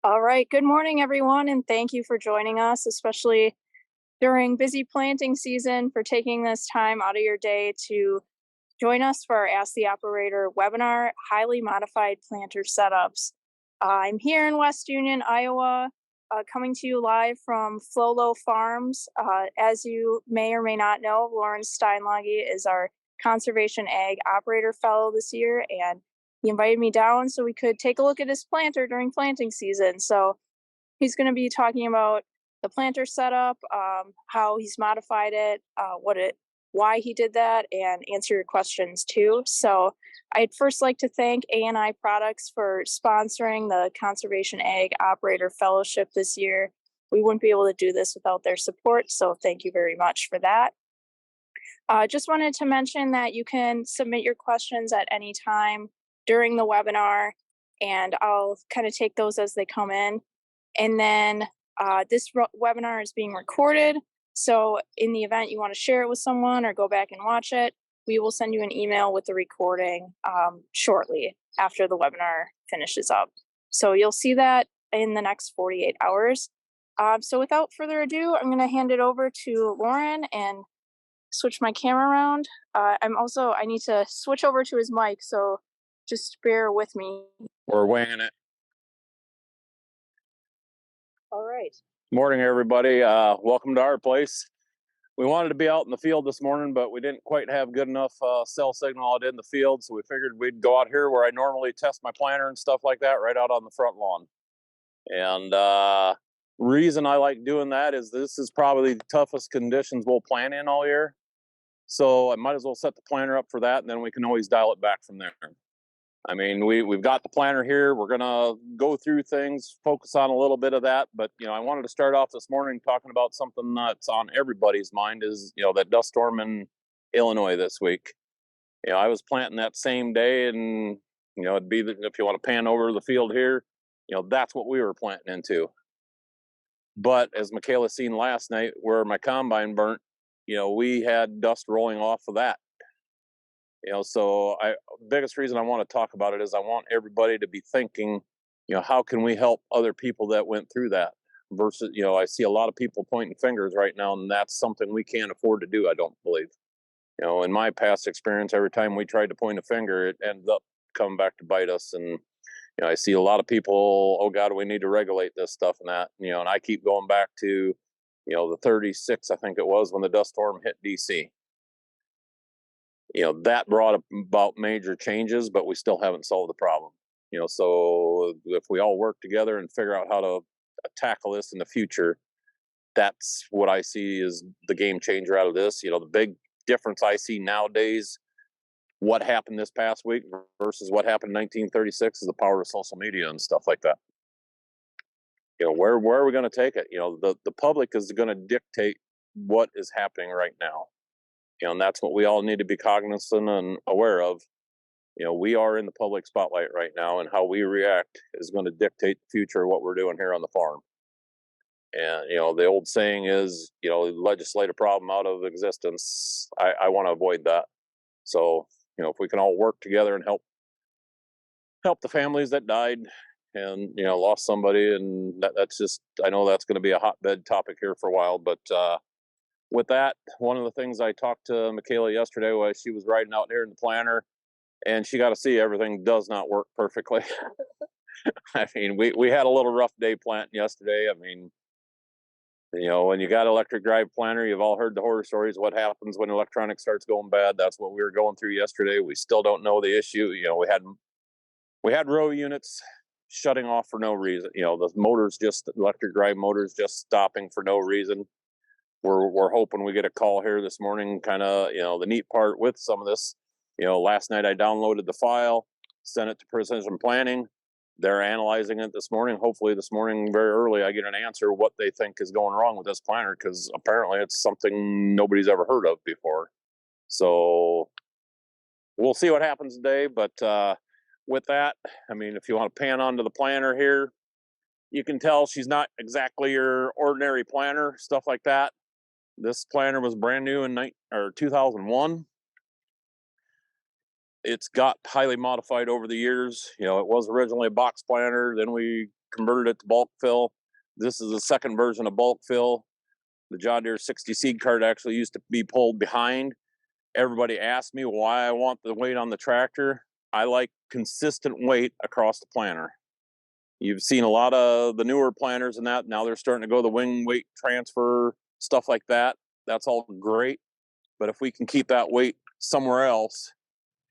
All right. Good morning, everyone, and thank you for joining us, especially during busy planting season, for taking this time out of your day to join us for our Ask the Operator webinar, Highly Modified Planter Setups. I'm here in West Union, Iowa, coming to you live from Flolo Farms. As you may or may not know, Lauren Steinlage is our Conservation Ag Operator Fellow this year, and he invited me down so we could take a look at his planter during planting season. So he's going to be talking about the planter setup, how he's modified it, why he did that, and answer your questions too. So I'd first like to thank ANI Products for sponsoring the Conservation Ag Operator Fellowship this year. We wouldn't be able to do this without their support, so thank you very much for that. Just wanted to mention that you can submit your questions at any time during the webinar, and I'll kind of take those as they come in. And then this webinar is being recorded. So in the event you want to share it with someone or go back and watch it, we will send you an email with the recording shortly after the webinar finishes up. So you'll see that in the next 48 hours. So without further ado, I'm going to hand it over to Lauren and switch my camera around. I need to switch over to his mic, so just bear with me. We're winging it. All right. Morning, everybody. Welcome to our place. We wanted to be out in the field this morning, but we didn't quite have good enough cell signal out in the field, so we figured we'd go out here where I normally test my planter and stuff like that, right out on the front lawn. And reason I like doing that is this is probably the toughest conditions we'll plant in all year. So I might as well set the planter up for that, and then we can always dial it back from there. I mean, we've got the planter here. We're gonna go through things, focus on a little bit of that. But I wanted to start off this morning talking about something that's on everybody's mind is that dust storm in Illinois this week. I was planting that same day, and it'd be if you want to pan over the field here, that's what we were planting into. But as Michaela seen last night, where my combine burnt, we had dust rolling off of that. So biggest reason I want to talk about it is I want everybody to be thinking, how can we help other people that went through that versus, I see a lot of people pointing fingers right now, and that's something we can't afford to do, I don't believe. In my past experience, every time we tried to point a finger, it ended up coming back to bite us. And, I see a lot of people, oh God, we need to regulate this stuff and that, and I keep going back to, the 36, I think it was, when the dust storm hit DC. That brought about major changes, but we still haven't solved the problem. So if we all work together and figure out how to tackle this in the future, that's what I see is the game changer out of this. The big difference I see nowadays, what happened this past week versus what happened in 1936 is the power of social media and stuff like that. Where are we going to take it? The public is going to dictate what is happening right now. And that's what we all need to be cognizant and aware of. We are in the public spotlight right now, and how we react is going to dictate the future of what we're doing here on the farm. And, the old saying is, legislate a problem out of existence. I want to avoid that. So, if we can all work together and help the families that died and, lost somebody, and that's just, I know that's going to be a hotbed topic here for a while, but, with that, one of the things I talked to Michaela yesterday was she was riding out here in the planter, and she got to see everything does not work perfectly. I mean, we had a little rough day planting yesterday. I mean, when you got electric drive planter, you've all heard the horror stories. What happens when electronics starts going bad? That's what we were going through yesterday. We still don't know the issue. We had row units shutting off for no reason. The motors, just electric drive motors, just stopping for no reason. We're hoping we get a call here this morning. Kind of, the neat part with some of this, last night I downloaded the file, sent it to Precision Planning. They're analyzing it this morning. Hopefully this morning, very early, I get an answer what they think is going wrong with this planter, because apparently it's something nobody's ever heard of before. So we'll see what happens today. But with that, I mean, if you want to pan onto the planter here, you can tell she's not exactly your ordinary planter, stuff like that. This planter was brand new in 2001. It's got highly modified over the years. It was originally a box planter. Then we converted it to bulk fill. This is the second version of bulk fill. The John Deere 60 seed cart actually used to be pulled behind. Everybody asked me why I want the weight on the tractor. I like consistent weight across the planter. You've seen a lot of the newer planters and that. Now they're starting to go the wing weight transfer, stuff like that. That's all great. But if we can keep that weight somewhere else,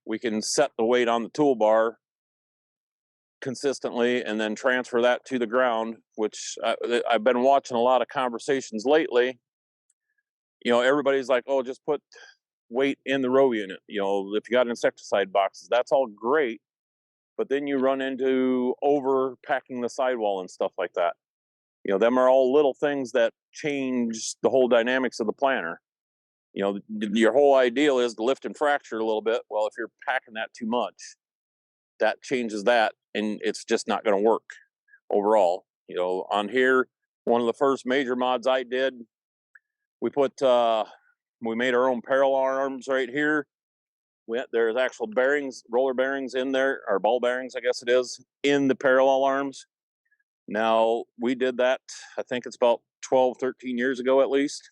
we can set the weight on the toolbar consistently and then transfer that to the ground, which I've been watching a lot of conversations lately. Everybody's like, oh, just put weight in the row unit. If you got insecticide boxes, that's all great. But then you run into over packing the sidewall and stuff like that. Them are all little things that change the whole dynamics of the planter. Your whole ideal is to lift and fracture a little bit. Well, if you're packing that too much, that changes that, and it's just not going to work overall. On here, one of the first major mods I did, we made our own parallel arms right here. There's actual bearings, roller bearings in there, or ball bearings, I guess it is, in the parallel arms. Now, we did that, I think it's about 12, 13 years ago at least.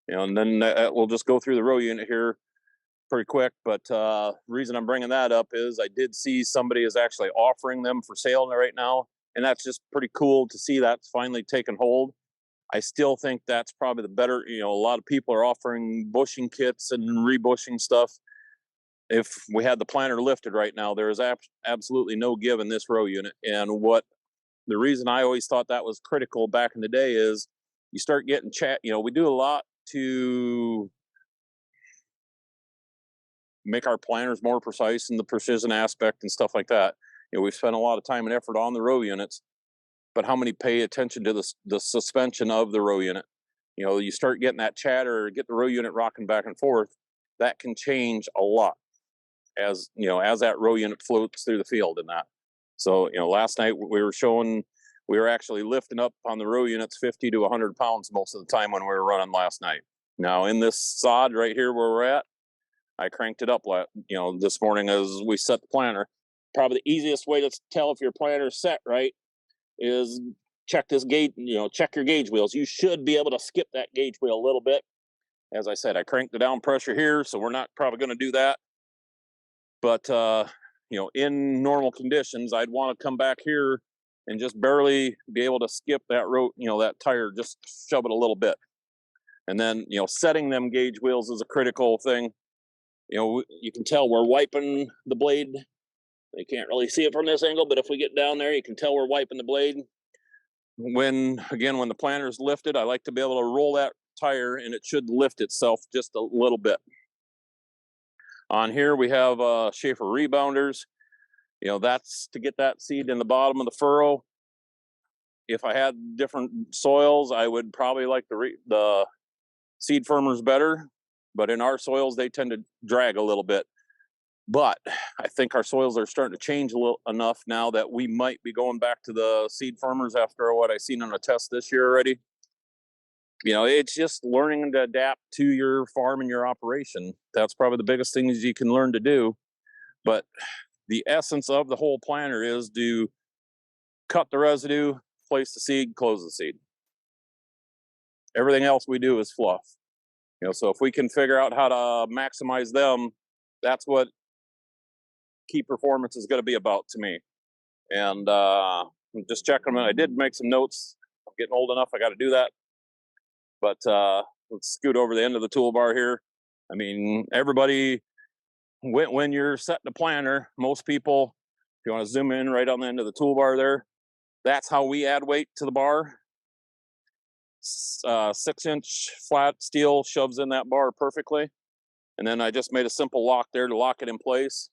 And then we'll just go through the row unit here pretty quick. But the reason I'm bringing that up is I did see somebody is actually offering them for sale right now. And that's just pretty cool to see that's finally taken hold. I still think that's probably the better, a lot of people are offering bushing kits and rebushing stuff. If we had the planter lifted right now, there is absolutely no give in this row unit. And the reason I always thought that was critical back in the day is you start getting we do a lot to make our planters more precise in the precision aspect and stuff like that. We've spent a lot of time and effort on the row units, but how many pay attention to the suspension of the row unit? You start getting that chatter or get the row unit rocking back and forth, that can change a lot as that row unit floats through the field and that. So, last night we were actually lifting up on the row units 50 to 100 pounds most of the time when we were running last night. Now in this sod right here where we're at, I cranked it up, this morning as we set the planter. Probably the easiest way to tell if your planter's set right is check this gauge, check your gauge wheels. You should be able to skip that gauge wheel a little bit. As I said, I cranked the down pressure here, so we're not probably going to do that. But, in normal conditions, I'd want to come back here and just barely be able to skip that row, that tire, just shove it a little bit. And then, setting them gauge wheels is a critical thing. You can tell we're wiping the blade. You can't really see it from this angle, but if we get down there, you can tell we're wiping the blade. When the planter is lifted, I like to be able to roll that tire and it should lift itself just a little bit. On here, we have Schaefer rebounders. That's to get that seed in the bottom of the furrow. If I had different soils, I would probably like the seed firmers better. But in our soils, they tend to drag a little bit. But I think our soils are starting to change enough now that we might be going back to the seed firmers after what I've seen on a test this year already. It's just learning to adapt to your farm and your operation. That's probably the biggest thing you can learn to do. But the essence of the whole planter is to cut the residue, place the seed, close the seed. Everything else we do is fluff. So if we can figure out how to maximize them, that's what key performance is going to be about to me. And I'm just checking them. I did make some notes. I'm getting old enough. I got to do that. But let's scoot over the end of the toolbar here. I mean, everybody, when you're setting a planter, most people, if you want to zoom in right on the end of the toolbar there, that's how we add weight to the bar. 6-inch flat steel shoves in that bar perfectly. And then I just made a simple lock there to lock it in place.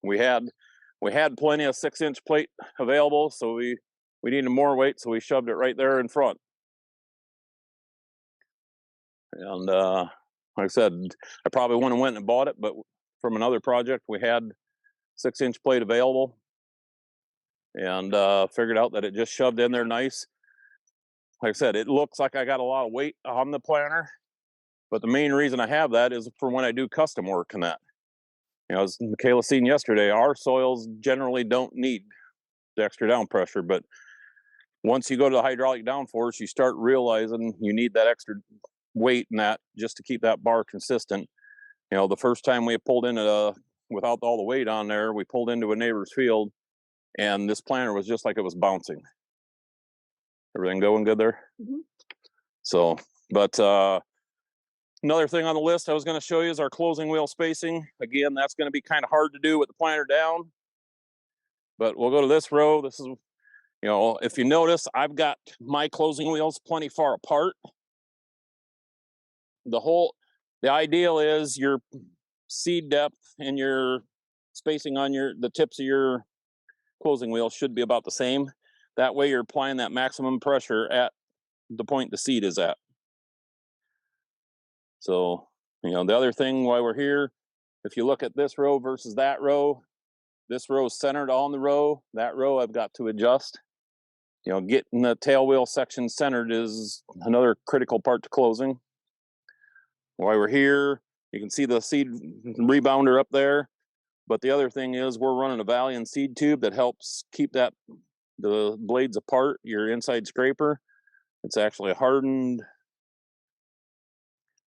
We had plenty of 6-inch plate available, so we needed more weight, so we shoved it right there in front. And like I said, I probably wouldn't have went and bought it, but from another project, we had 6-inch plate available, and figured out that it just shoved in there nice. Like I said, it looks like I got a lot of weight on the planter, but the main reason I have that is for when I do custom work and that. As Michaela seen yesterday, our soils generally don't need the extra down pressure. But once you go to the hydraulic downforce, you start realizing you need that extra weight in that just to keep that bar consistent. You know, the first time we pulled into without all the weight on there, we pulled into a neighbor's field, and this planter was just like it was bouncing. Everything going good there? Mhm. So, but another thing on the list I was going to show you is our closing wheel spacing. Again, that's going to be kind of hard to do with the planter down, but we'll go to this row. This is, you know, if you notice, I've got my closing wheels plenty far apart. The ideal is your seed depth and your spacing on the tips of your closing wheel should be about the same. That way you're applying that maximum pressure at the point the seed is at. So, you know, the other thing while we're here, if you look at this row versus that row, this row is centered on the row. That row I've got to adjust. You know, getting the tail wheel section centered is another critical part to closing. While we're here, you can see the seed rebounder up there. But the other thing is we're running a Valiant seed tube that helps keep the blades apart, your inside scraper. It's actually a hardened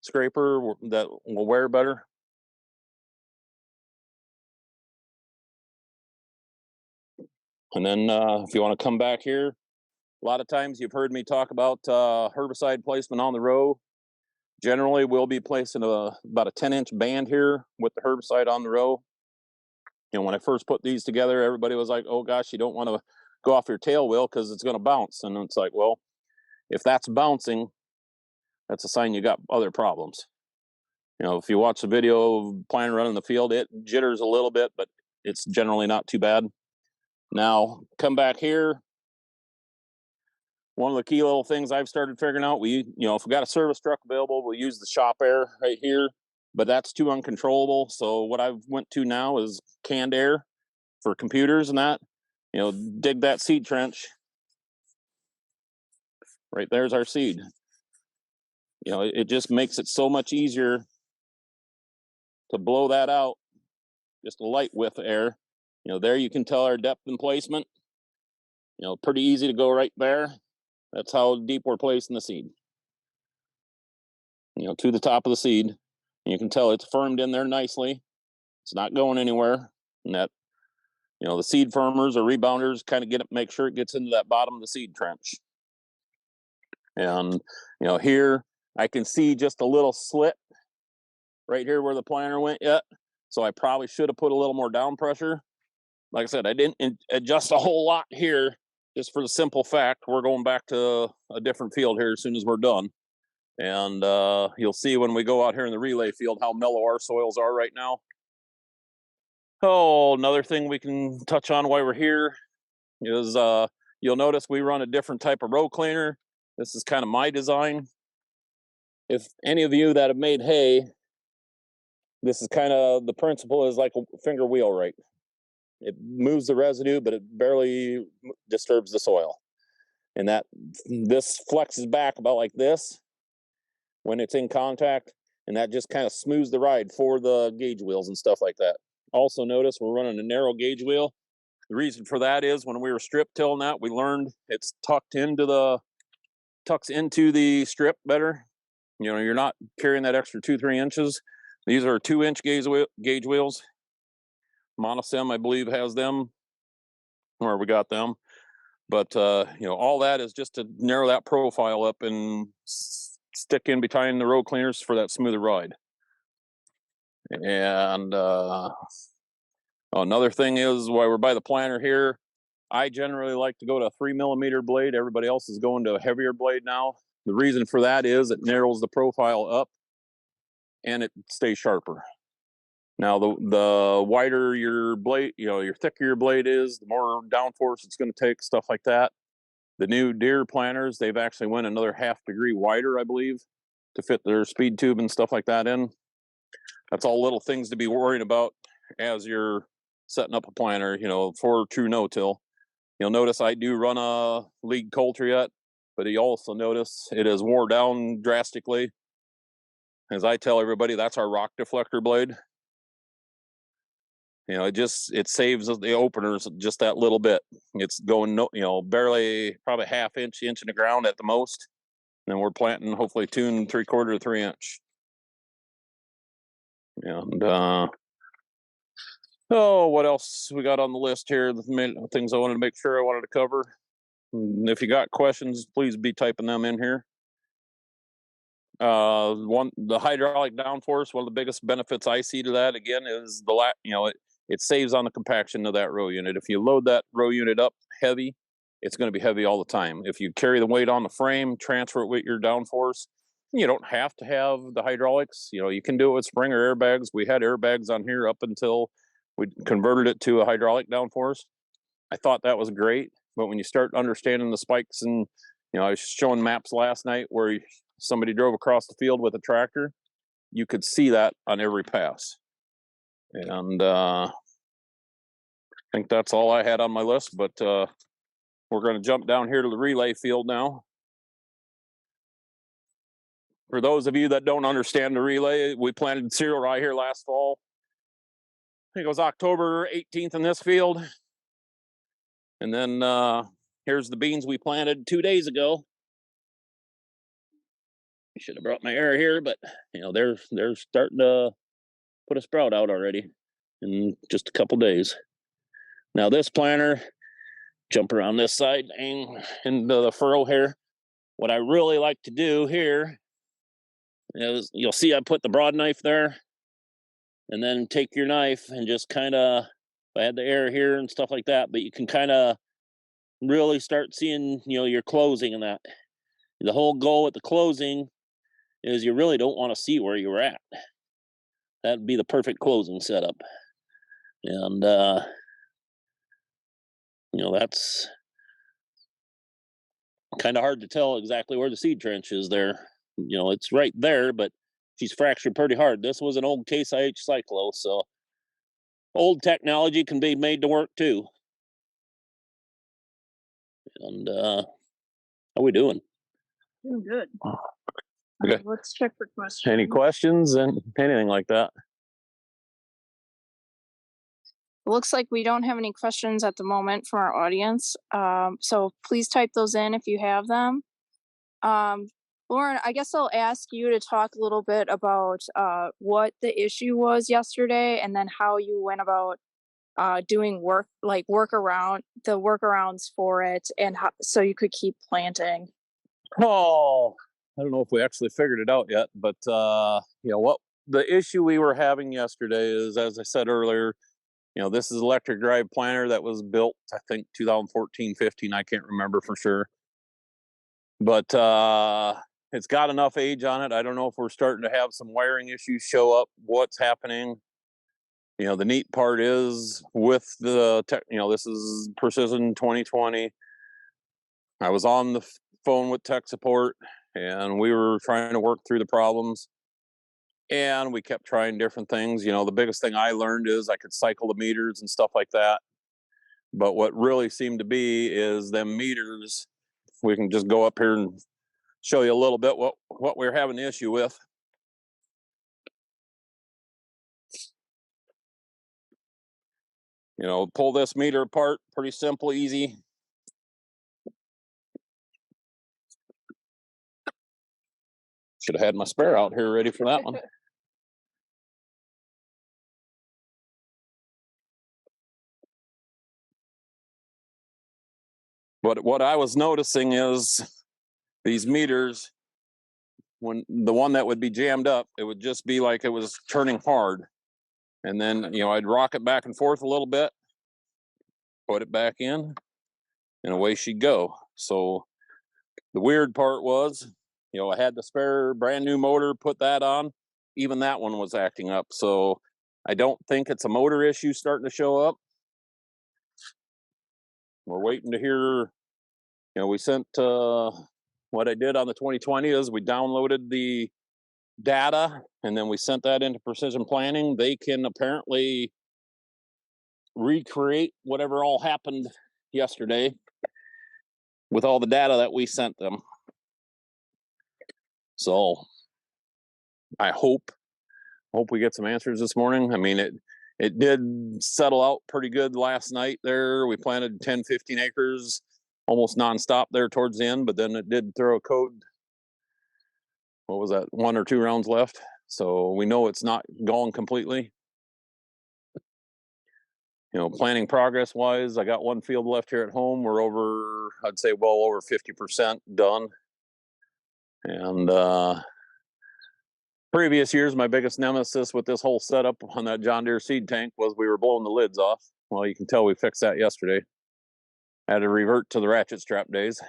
scraper that will wear better. And then if you want to come back here, a lot of times you've heard me talk about herbicide placement on the row. Generally, we'll be placing about a 10-inch band here with the herbicide on the row. You know, when I first put these together, everybody was like, oh gosh, you don't want to go off your tail wheel because it's going to bounce. And it's like, well, if that's bouncing, that's a sign you got other problems. You know, if you watch the video of planter running the field, it jitters a little bit, but it's generally not too bad. Now, come back here. One of the key little things I've started figuring out, you know, if we got a service truck available, we'll use the shop air right here, but that's too uncontrollable. So what I've went to now is canned air for computers and that. You know, dig that seed trench. Right there's our seed. You know, it just makes it so much easier to blow that out. Just a light whiff of air. You know, there you can tell our depth and placement. You know, pretty easy to go right there. That's how deep we're placing the seed. You know, to the top of the seed. And you can tell it's firmed in there nicely. It's not going anywhere. And that, you know, the seed firmers or rebounders kind of make sure it gets into that bottom of the seed trench. And, you know, here I can see just a little slit right here where the planter went yet. So I probably should have put a little more down pressure. Like I said, I didn't adjust a whole lot here, just for the simple fact we're going back to a different field here as soon as we're done. And you'll see when we go out here in the relay field how mellow our soils are right now. Oh, another thing we can touch on while we're here is you'll notice we run a different type of row cleaner. This is kind of my design. If any of you that have made hay, this is kind of the principle is like a finger wheelwright. It moves the residue, but it barely disturbs the soil. And this flexes back about like this when it's in contact, and that just kind of smooths the ride for the gauge wheels and stuff like that. Also notice we're running a narrow gauge wheel. The reason for that is when we were strip tilling that, we learned it's tucks into the strip better. You know, you're not carrying that extra 2-3 inches. These are 2-inch gauge wheels. Monosem, I believe, has them, where we got them. But you know, all that is just to narrow that profile up and stick in between the row cleaners for that smoother ride. And another thing is, while we're by the planter here, I generally like to go to a 3mm blade. Everybody else is going to a heavier blade now. The reason for that is it narrows the profile up and it stays sharper. Now, the wider your blade, you know, your thicker your blade is, the more downforce it's going to take, stuff like that. The new Deere planters, they've actually went another 1/2 degree wider, I believe, to fit their speed tube and stuff like that in. That's all little things to be worried about as you're setting up a planter, you know, for true no-till. You'll notice I do run a lead coulter yet, but you also notice it has wore down drastically. As I tell everybody, that's our rock deflector blade. It saves the openers just that little bit. It's going barely probably half inch in the ground at the most. And we're planting hopefully 2 3/4 to 3 inch. And what else we got on the list here? The main things I wanted to make sure I wanted to cover. And if you got questions, please be typing them in here. The hydraulic downforce, one of the biggest benefits I see to that again is it saves on the compaction of that row unit. If you load that row unit up heavy, it's going to be heavy all the time. If you carry the weight on the frame, transfer it with your downforce, you don't have to have the hydraulics. You can do it with spring or airbags. We had airbags on here up until we converted it to a hydraulic downforce. I thought that was great, but when you start understanding the spikes, and I was showing maps last night where somebody drove across the field with a tractor, you could see that on every pass. And I think that's all I had on my list, but we're going to jump down here to the relay field now. For those of you that don't understand the relay, we planted cereal right here last fall. I think it was October 18th in this field. And then here's the beans we planted 2 days ago. I should have brought my air here, but they're starting to put a sprout out already in just a couple days. Now this planter, jump around this side and into the furrow here. What I really like to do here is, you'll see I put the broad knife there, and then take your knife and just kind of, I had the air here and stuff like that, but you can kind of really start seeing, your closing and that. The whole goal with the closing is you really don't want to see where you were at. That'd be the perfect closing setup. And, that's kind of hard to tell exactly where the seed trench is there. It's right there, but she's fractured pretty hard. This was an old Case IH Cyclo, so old technology can be made to work too. And how we doing? Doing good. Okay. Let's check for questions. Any questions and anything like that? Looks like we don't have any questions at the moment from our audience. So please type those in if you have them. Lauren, I guess I'll ask you to talk a little bit about what the issue was yesterday, and then how you went about doing workarounds for it, and so you could keep planting. Oh, I don't know if we actually figured it out yet, but what the issue we were having yesterday is, as I said earlier, this is electric drive planter that was built, I think 2014, 15, I can't remember for sure. But it's got enough age on it. I don't know if we're starting to have some wiring issues show up, what's happening. The neat part is with the tech, this is Precision 2020. I was on the phone with tech support, and we were trying to work through the problems. And we kept trying different things. The biggest thing I learned is I could cycle the meters and stuff like that. But what really seemed to be is them meters. We can just go up here and show you a little bit what we're having the issue with. Pull this meter apart, pretty simple, easy. Should have had my spare out here ready for that one. But what I was noticing is these meters, when the one that would be jammed up, it would just be like it was turning hard. And then, I'd rock it back and forth a little bit, put it back in, and away she'd go. So the weird part was, I had the spare brand new motor, put that on, even that one was acting up. So I don't think it's a motor issue starting to show up. We're waiting to hear, we sent, what I did on the 2020 is we downloaded the data, and then we sent that into Precision Planning. They can apparently recreate whatever all happened yesterday with all the data that we sent them. So I hope we get some answers this morning. I mean, it did settle out pretty good last night there. We planted 10, 15 acres almost nonstop there towards the end, but then it did throw a code. What was that? 1 or 2 rounds left. So we know it's not gone completely. Planning progress wise, I got one field left here at home. We're over, I'd say well over 50% done. And previous years, my biggest nemesis with this whole setup on that John Deere seed tank was we were blowing the lids off. Well, you can tell we fixed that yesterday. I had to revert to the ratchet strap days.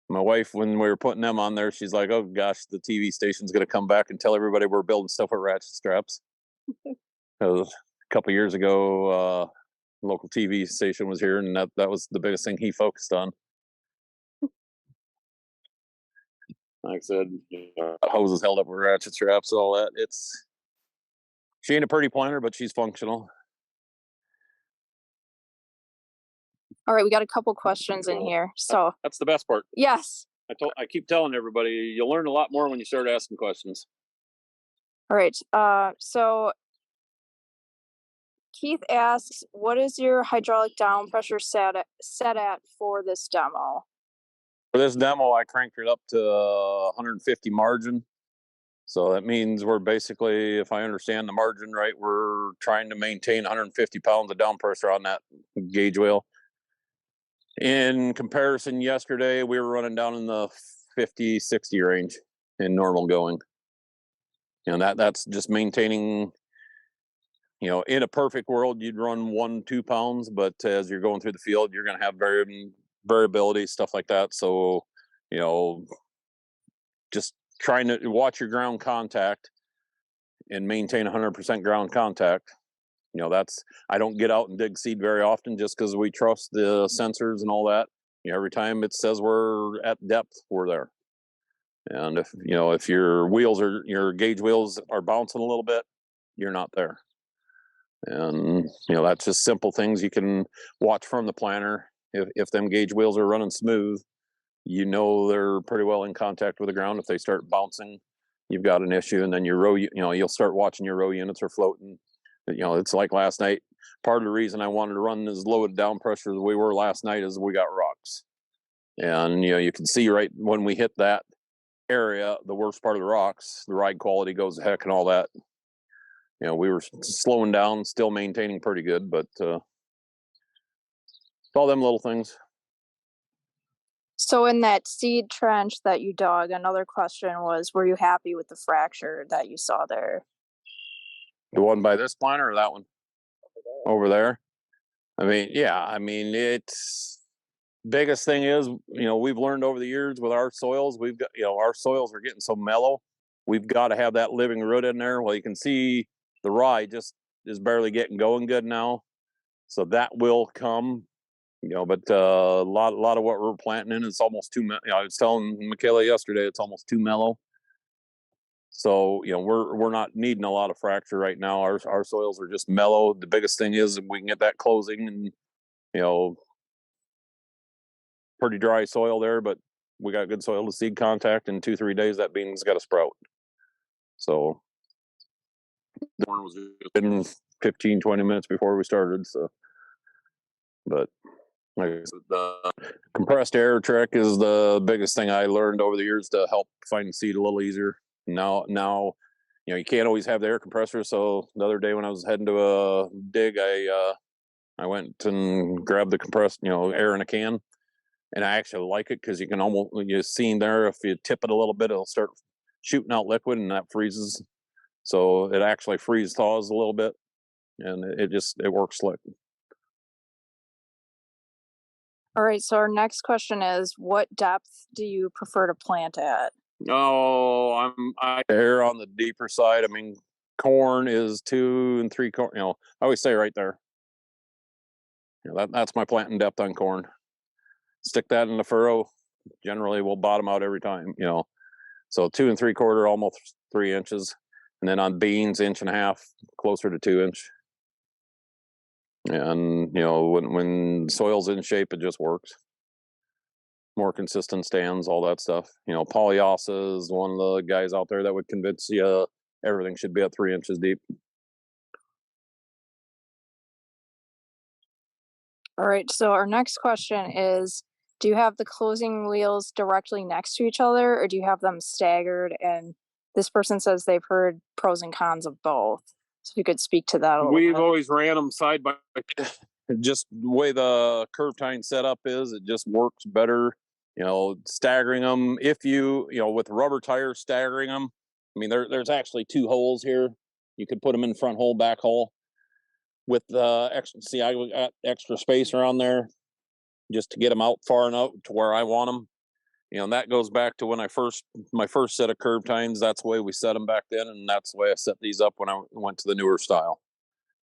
My wife, when we were putting them on there, she's like, oh gosh, the TV station's going to come back and tell everybody we're building stuff with ratchet straps. Because a couple years ago, local TV station was here, and that was the biggest thing he focused on. Like I said, hoses held up with ratchet straps, all that. She ain't a pretty planter, but she's functional. All right, we got a couple questions in here. So That's the best part. yes. I keep telling everybody, you'll learn a lot more when you start asking questions. All right. So Keith asks, what is your hydraulic down pressure set at for this demo? For this demo, I cranked it up to 150 margin. So that means we're basically, if I understand the margin right, we're trying to maintain 150 pounds of down pressure on that gauge wheel. In comparison, yesterday we were running down in the 50, 60 range in normal going. That's just maintaining, in a perfect world, you'd run 1-2 pounds, but as you're going through the field, you're going to have variability, stuff like that. So, just trying to watch your ground contact and maintain 100% ground contact. I don't get out and dig seed very often just because we trust the sensors and all that. Every time it says we're at depth, we're there. And if your gauge wheels are bouncing a little bit, you're not there. And that's just simple things you can watch from the planter. If them gauge wheels are running smooth, they're pretty well in contact with the ground. If they start bouncing, you've got an issue. And then your row, you'll start watching your row units are floating. It's like last night. Part of the reason I wanted to run as low down pressure as we were last night is we got rocks. And, you can see right when we hit that area, the worst part of the rocks, the ride quality goes to heck and all that. We were slowing down, still maintaining pretty good, but it's all them little things. So in that seed trench that you dug, another question was, were you happy with the fracture that you saw there? The one by this planter or that one? Over there? It's biggest thing is, we've learned over the years with our soils, we've got, our soils are getting so mellow. We've got to have that living root in there. Well, you can see the rye just is barely getting going good now. So that will come, but a lot of what we're planting in is almost too, I was telling Michaela yesterday, it's almost too mellow. So, we're not needing a lot of fracture right now. Our soils are just mellow. The biggest thing is if we can get that closing and, pretty dry soil there, but we got good soil to seed contact. In 2-3 days, that bean's got a sprout. So the corn was just in 15-20 minutes before we started. So, but like I said, the compressed air trick is the biggest thing I learned over the years to help find seed a little easier. Now, you can't always have the air compressor. So the other day when I was heading to a dig, I went and grabbed the compressed, air in a can. And I actually like it because you can almost, you see there, if you tip it a little bit, it'll start shooting out liquid and that freezes. So it actually freeze thaws a little bit and it works slick. All right. So our next question is, what depth do you prefer to plant at? Oh, I err on the deeper side. Corn is 2 3/4. I always say right there. That's my planting depth on corn. Stick that in the furrow. Generally, we'll bottom out every time. So 2 3/4, almost 3 inches, and then on beans, 1.5 inches, closer to 2 inch. And when soil's in shape, it just works. More consistent stands, all that stuff. Polyasa is one of the guys out there that would convince you everything should be at 3 inches deep. All right, so our next question is, do you have the closing wheels directly next to each other or do you have them staggered? And this person says they've heard pros and cons of both. So if you could speak to that a little We've bit. always ran them side by just the way the curve tine setup is, it just works better. Staggering them. If with rubber tires, staggering them. I mean, there's actually two holes here. You could put them in front hole, back hole. With extra, see, I got extra space around there just to get them out far enough to where I want them. And that goes back to when my first set of curve tines. That's the way we set them back then, and that's the way I set these up when I went to the newer style.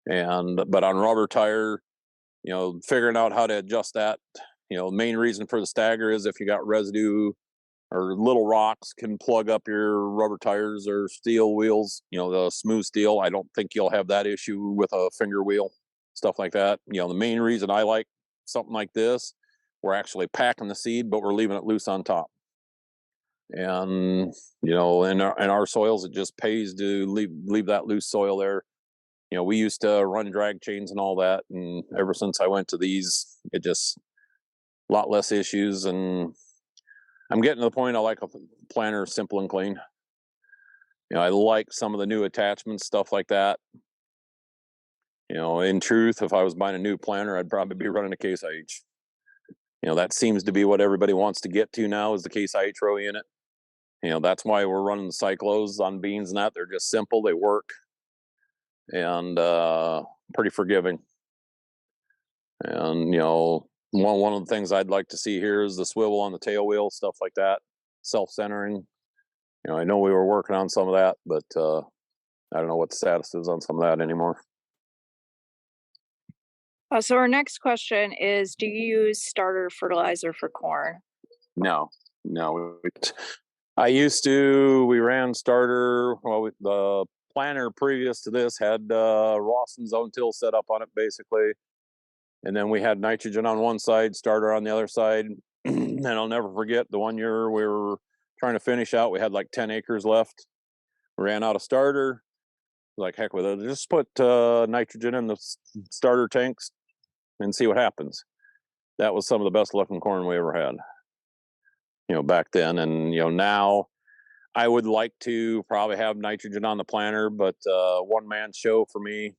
But on rubber tire, figuring out how to adjust that. The main reason for the stagger is if you got residue or little rocks can plug up your rubber tires or steel wheels, the smooth steel. I don't think you'll have that issue with a finger wheel, stuff like that. The main reason I like something like this, we're actually packing the seed, but we're leaving it loose on top. And, in our soils, it just pays to leave that loose soil there. We used to run drag chains and all that. And ever since I went to these, it just a lot less issues. And I'm getting to the point I like a planter simple and clean. I like some of the new attachments, stuff like that. In truth, if I was buying a new planter, I'd probably be running a Case IH. That seems to be what everybody wants to get to now is the Case IH row unit. That's why we're running the cyclos on beans and that. They're just simple, they work, and pretty forgiving. And one of the things I'd like to see here is the swivel on the tail wheel, stuff like that, self-centering. I know we were working on some of that, but I don't know what the status is on some of that anymore. So our next question is, do you use starter fertilizer for corn? No, no. I used to. We ran starter. Well, the planter previous to this had Rawson's own till set up on it, basically. And then we had nitrogen on one side, starter on the other side. And I'll never forget the one year we were trying to finish out. We had like 10 acres left. We ran out of starter. Like, heck with it. Just put nitrogen in the starter tanks and see what happens. That was some of the best looking corn we ever had, back then. And, now I would like to probably have nitrogen on the planter, but one man show for me,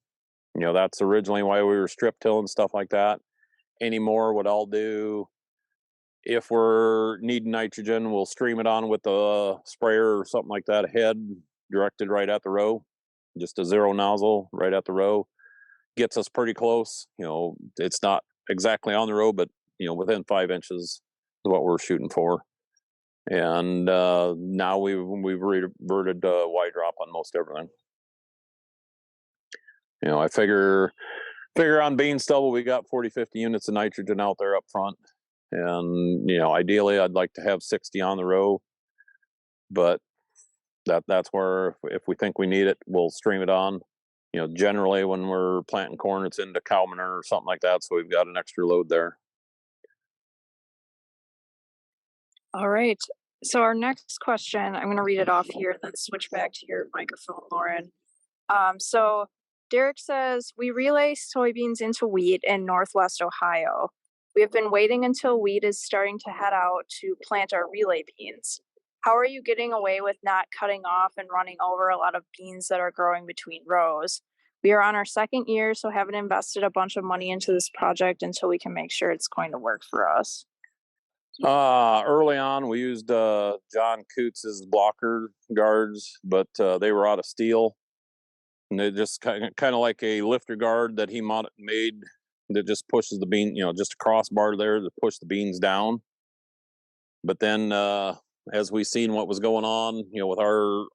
that's originally why we were strip tilling stuff like that. Anymore, what I'll do, if we're needing nitrogen, we'll stream it on with a sprayer or something like that, head directed right at the row, just a zero nozzle right at the row. Gets us pretty close. It's not exactly on the row, but within 5 inches is what we're shooting for. And now we've reverted wide drop on most everything. I figure on bean stubble, we got 40-50 units of nitrogen out there up front. And ideally I'd like to have 60 on the row, but that's where if we think we need it, we'll stream it on. Generally when we're planting corn, it's into cow manure or something like that, so we've got an extra load there. All right. So our next question, I'm going to read it off here and then switch back to your microphone, Lauren. So Derek says, we relay soybeans into wheat in Northwest Ohio. We have been waiting until wheat is starting to head out to plant our relay beans. How are you getting away with not cutting off and running over a lot of beans that are growing between rows? We are on our second year, so haven't invested a bunch of money into this project until we can make sure it's going to work for us. Early on, we used John Coots's blocker guards, but they were out of steel. And they just kind of like a lifter guard that he made that just pushes the bean, just a crossbar there to push the beans down. But then as we seen what was going on, with our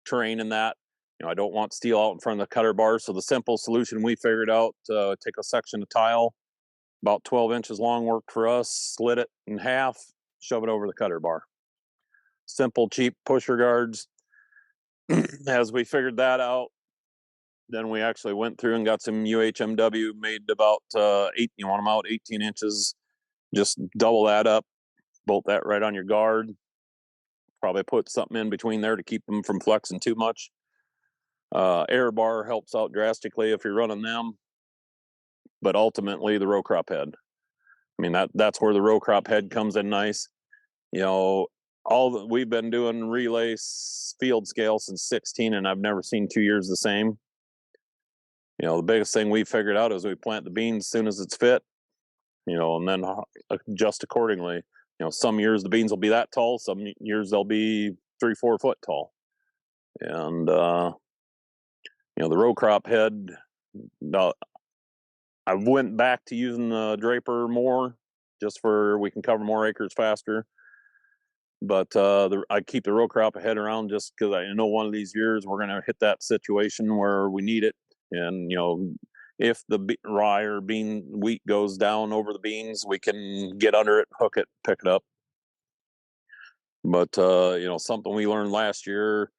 terrain and that, I don't want steel out in front of the cutter bar. So the simple solution we figured out, take a section of tile, about 12 inches long, worked for us, slit it in half, shove it over the cutter bar. Simple, cheap pusher guards. As we figured that out, then we actually went through and got some UHMW made about you want them out 18 inches. Just double that up, bolt that right on your guard. Probably put something in between there to keep them from flexing too much. Air bar helps out drastically if you're running them. but ultimately the row crop head. I mean, that's where the row crop head comes in nice. You know, we've been doing relay field scale since 16, and I've never seen 2 years the same. You know, the biggest thing we figured out is we plant the beans as soon as it's fit, you know, and then adjust accordingly. You know, some years the beans will be that tall, some years they'll be 3-4 foot tall. And you know, the row crop head, I went back to using the draper more, just for we can cover more acres faster. But I keep the row crop head around just because I know one of these years we're going to hit that situation where we need it. And you know, if the rye or wheat goes down over the beans, we can get under it, hook it, pick it up. But you know, something we learned last year,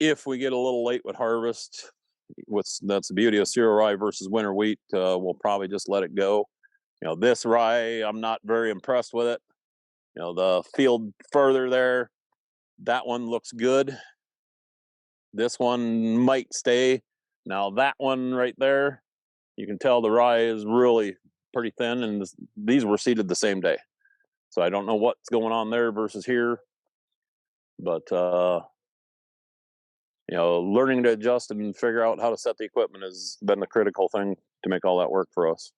if we get a little late with harvest, that's the beauty of cereal rye versus winter wheat, we'll probably just let it go. You know, this rye, I'm not very impressed with it. You know, the field further there, that one looks good. This one might stay. Now that one right there, you can tell the rye is really pretty thin, and these were seeded the same day. So I don't know what's going on there versus here, but you know, learning to adjust and figure out how to set the equipment has been the critical thing to make all that work for us.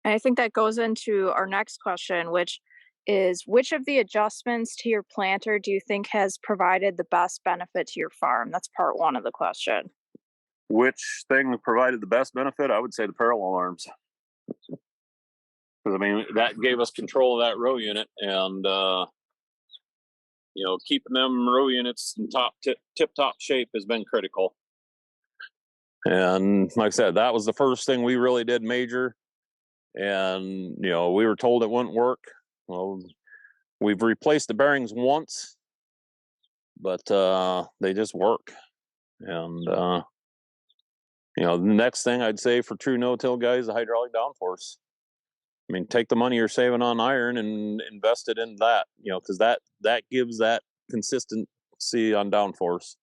And I think that goes into our next question, which is which of the adjustments to your planter do you think has provided the best benefit to your farm? That's part one of the question. Which thing provided the best benefit? I would say the parallel arms. Because I mean, that gave us control of that row unit, and you know, keeping them row units in tip top shape has been critical. And like I said, that was the first thing we really did major. And you know, we were told it wouldn't work. Well, we've replaced the bearings once, but they just work. And you know, the next thing I'd say for true no-till guys, the hydraulic downforce. I mean, take the money you're saving on iron and invest it in that, you know, because that gives that consistency on downforce.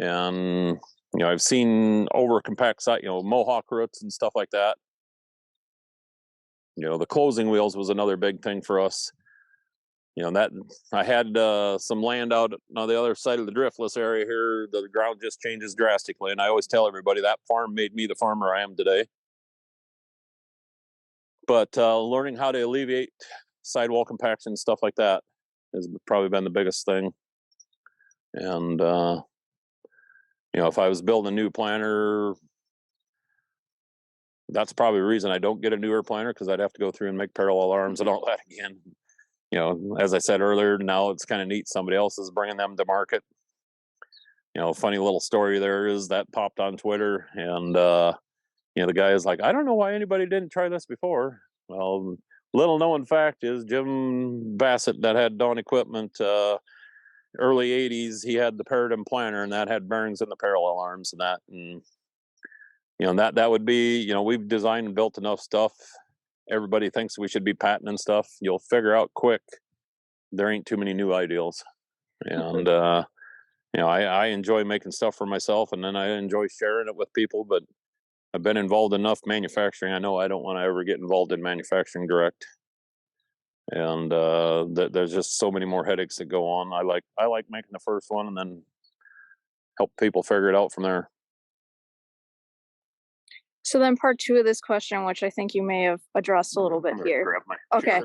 And you know, I've seen over compact site, you know, mohawk roots and stuff like that. You know, the closing wheels was another big thing for us. You know, that I had some land out on the other side of the driftless area here. The ground just changes drastically, and I always tell everybody that farm made me the farmer I am today. But learning how to alleviate sidewall compaction and stuff like that has probably been the biggest thing. And you know, if I was building a new planter, that's probably the reason I don't get a newer planter, because I'd have to go through and make parallel arms and all that again. You know, as I said earlier, now it's kind of neat. Somebody else is bringing them to market. You know, funny little story there is that popped on Twitter, and you know, the guy is like, I don't know why anybody didn't try this before. Well, little known fact is Jim Bassett, that had Dawn Equipment, early 80s, he had the Paradigm planter, and that had bearings in the parallel arms and that. And you know, that would be, you know, we've designed and built enough stuff. Everybody thinks we should be patenting stuff. You'll figure out quick there ain't too many new ideals. And you know, I enjoy making stuff for myself, and then I enjoy sharing it with people. But I've been involved enough manufacturing. I know I don't want to ever get involved in manufacturing direct. And there's just so many more headaches that go on. I like making the first one and then help people figure it out from there. So then part two of this question, which I think you may have addressed a little bit here. Okay.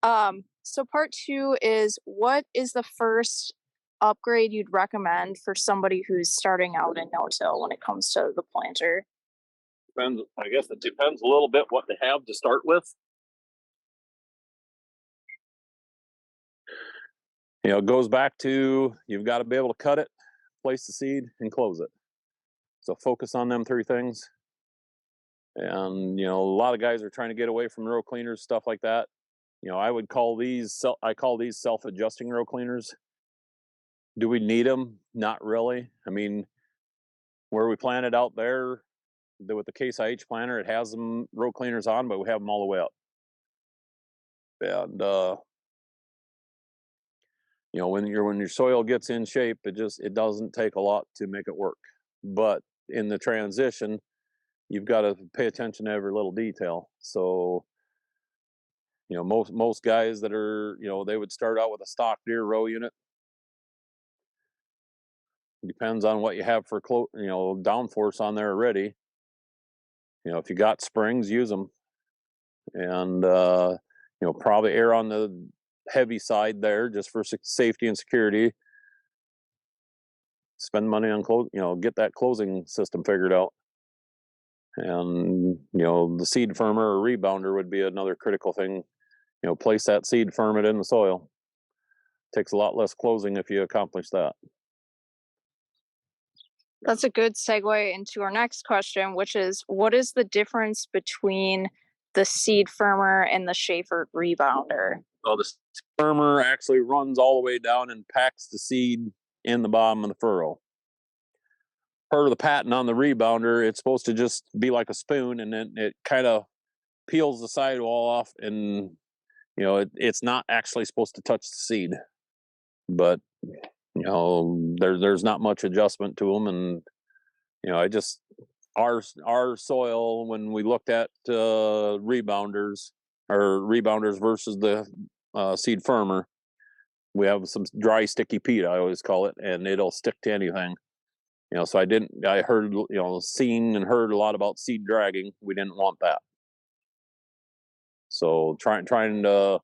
So part two is, what is the first upgrade you'd recommend for somebody who's starting out in no-till when it comes to the planter? Depends. I guess it depends a little bit what they have to start with. You know, it goes back to, you've got to be able to cut it, place the seed, and close it. So focus on them three things. And you know, a lot of guys are trying to get away from row cleaners, stuff like that. You know, I call these self-adjusting row cleaners. Do we need them? Not really. I mean, where we planted out there with the Case IH planter, it has them row cleaners on, but we have them all the way up. And you know, when your soil gets in shape, it doesn't take a lot to make it work. But in the transition, you've got to pay attention to every little detail. So, most guys that are, they would start out with a stock deer row unit. Depends on what you have for downforce on there already. If you got springs, use them, and probably err on the heavy side there just for safety and security. Spend money on get that closing system figured out. And the seed firmer or rebounder would be another critical thing. Place that seed, firm it in the soil. Takes a lot less closing if you accomplish that. That's a good segue into our next question, which is what is the difference between the seed firmer and the Schaefer rebounder? Well, the firmer actually runs all the way down and packs the seed in the bottom of the furrow. Part of the patent on the rebounder, it's supposed to just be like a spoon, and then it kind of peels the sidewall off, and it's not actually supposed to touch the seed. But there's not much adjustment to them, and I just our soil, when we looked at rebounders versus the seed firmer, we have some dry sticky peat, I always call it, and it'll stick to anything. So I heard, seen and heard a lot about seed dragging. We didn't want that. So trying to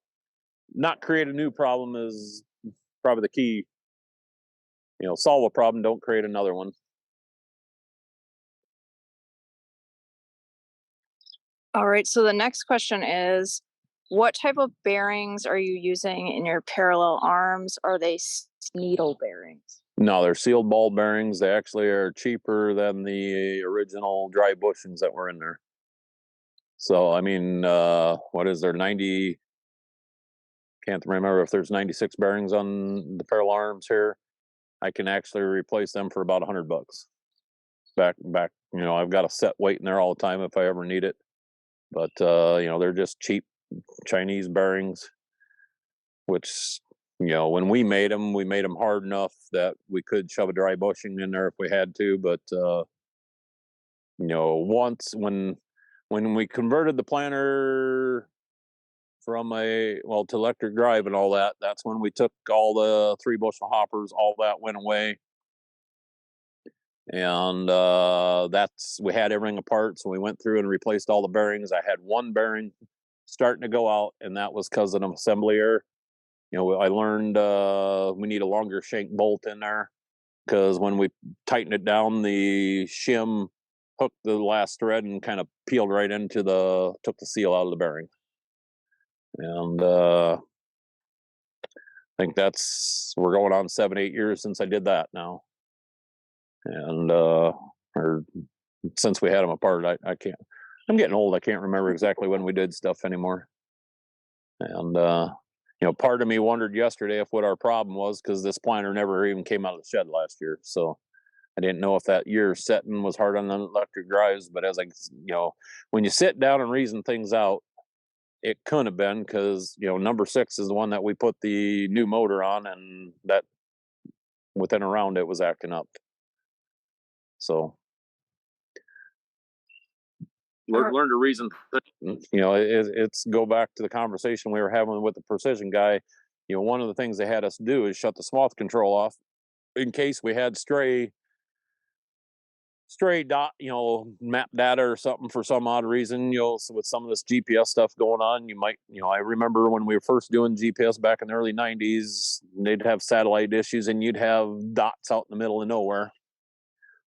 not create a new problem is probably the key. Solve a problem, don't create another one. All right. So the next question is what type of bearings are you using in your parallel arms? Are they needle bearings? No, they're sealed ball bearings. They actually are cheaper than the original dry bushings that were in there. So, I mean, what is there, 90? Can't remember if there's 96 bearings on the parallel arms here. I can actually replace them for about $100. Back, I've got a set weight in there all the time if I ever need it. But, they're just cheap Chinese bearings, which, when we made them hard enough that we could shove a dry bushing in there if we had to. But, once when we converted the planter from to electric drive and all that, that's when we took all the 3-bushel hoppers, all that went away. And we had everything apart, so we went through and replaced all the bearings. I had one bearing starting to go out, and that was because of an assembly error. I learned we need a longer shank bolt in there, because when we tightened it down, the shim hooked the last thread and kind of peeled right into took the seal out of the bearing. And I think we're going on 7-8 years since I did that now. And or since we had them apart, I can't. I'm getting old. I can't remember exactly when we did stuff anymore. And part of me wondered yesterday if what our problem was, because this planter never even came out of the shed last year. So I didn't know if that year setting was hard on the electric drives. But when you sit down and reason things out, it couldn't have been, because number 6 is the one that we put the new motor on, and that within a round it was acting up. So learn to reason. It's go back to the conversation we were having with the precision guy. One of the things they had us do is shut the swath control off in case we had stray dot, map data or something for some odd reason. So with some of this GPS stuff going on, you might, I remember when we were first doing GPS back in the early 90s, they'd have satellite issues and you'd have dots out in the middle of nowhere.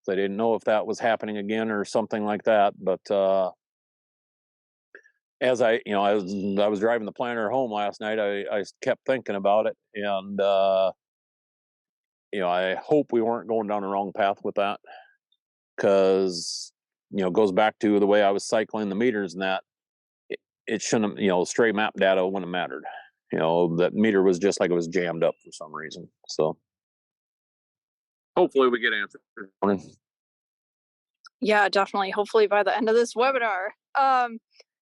So I didn't know if that was happening again or something like that. But as I was driving the planter home last night, I kept thinking about it, and I hope we weren't going down the wrong path with that, because it goes back to the way I was cycling the meters, and that it shouldn't, stray map data wouldn't have mattered. That meter was just like it was jammed up for some reason. So hopefully we get answers. Yeah, definitely. Hopefully by the end of this webinar.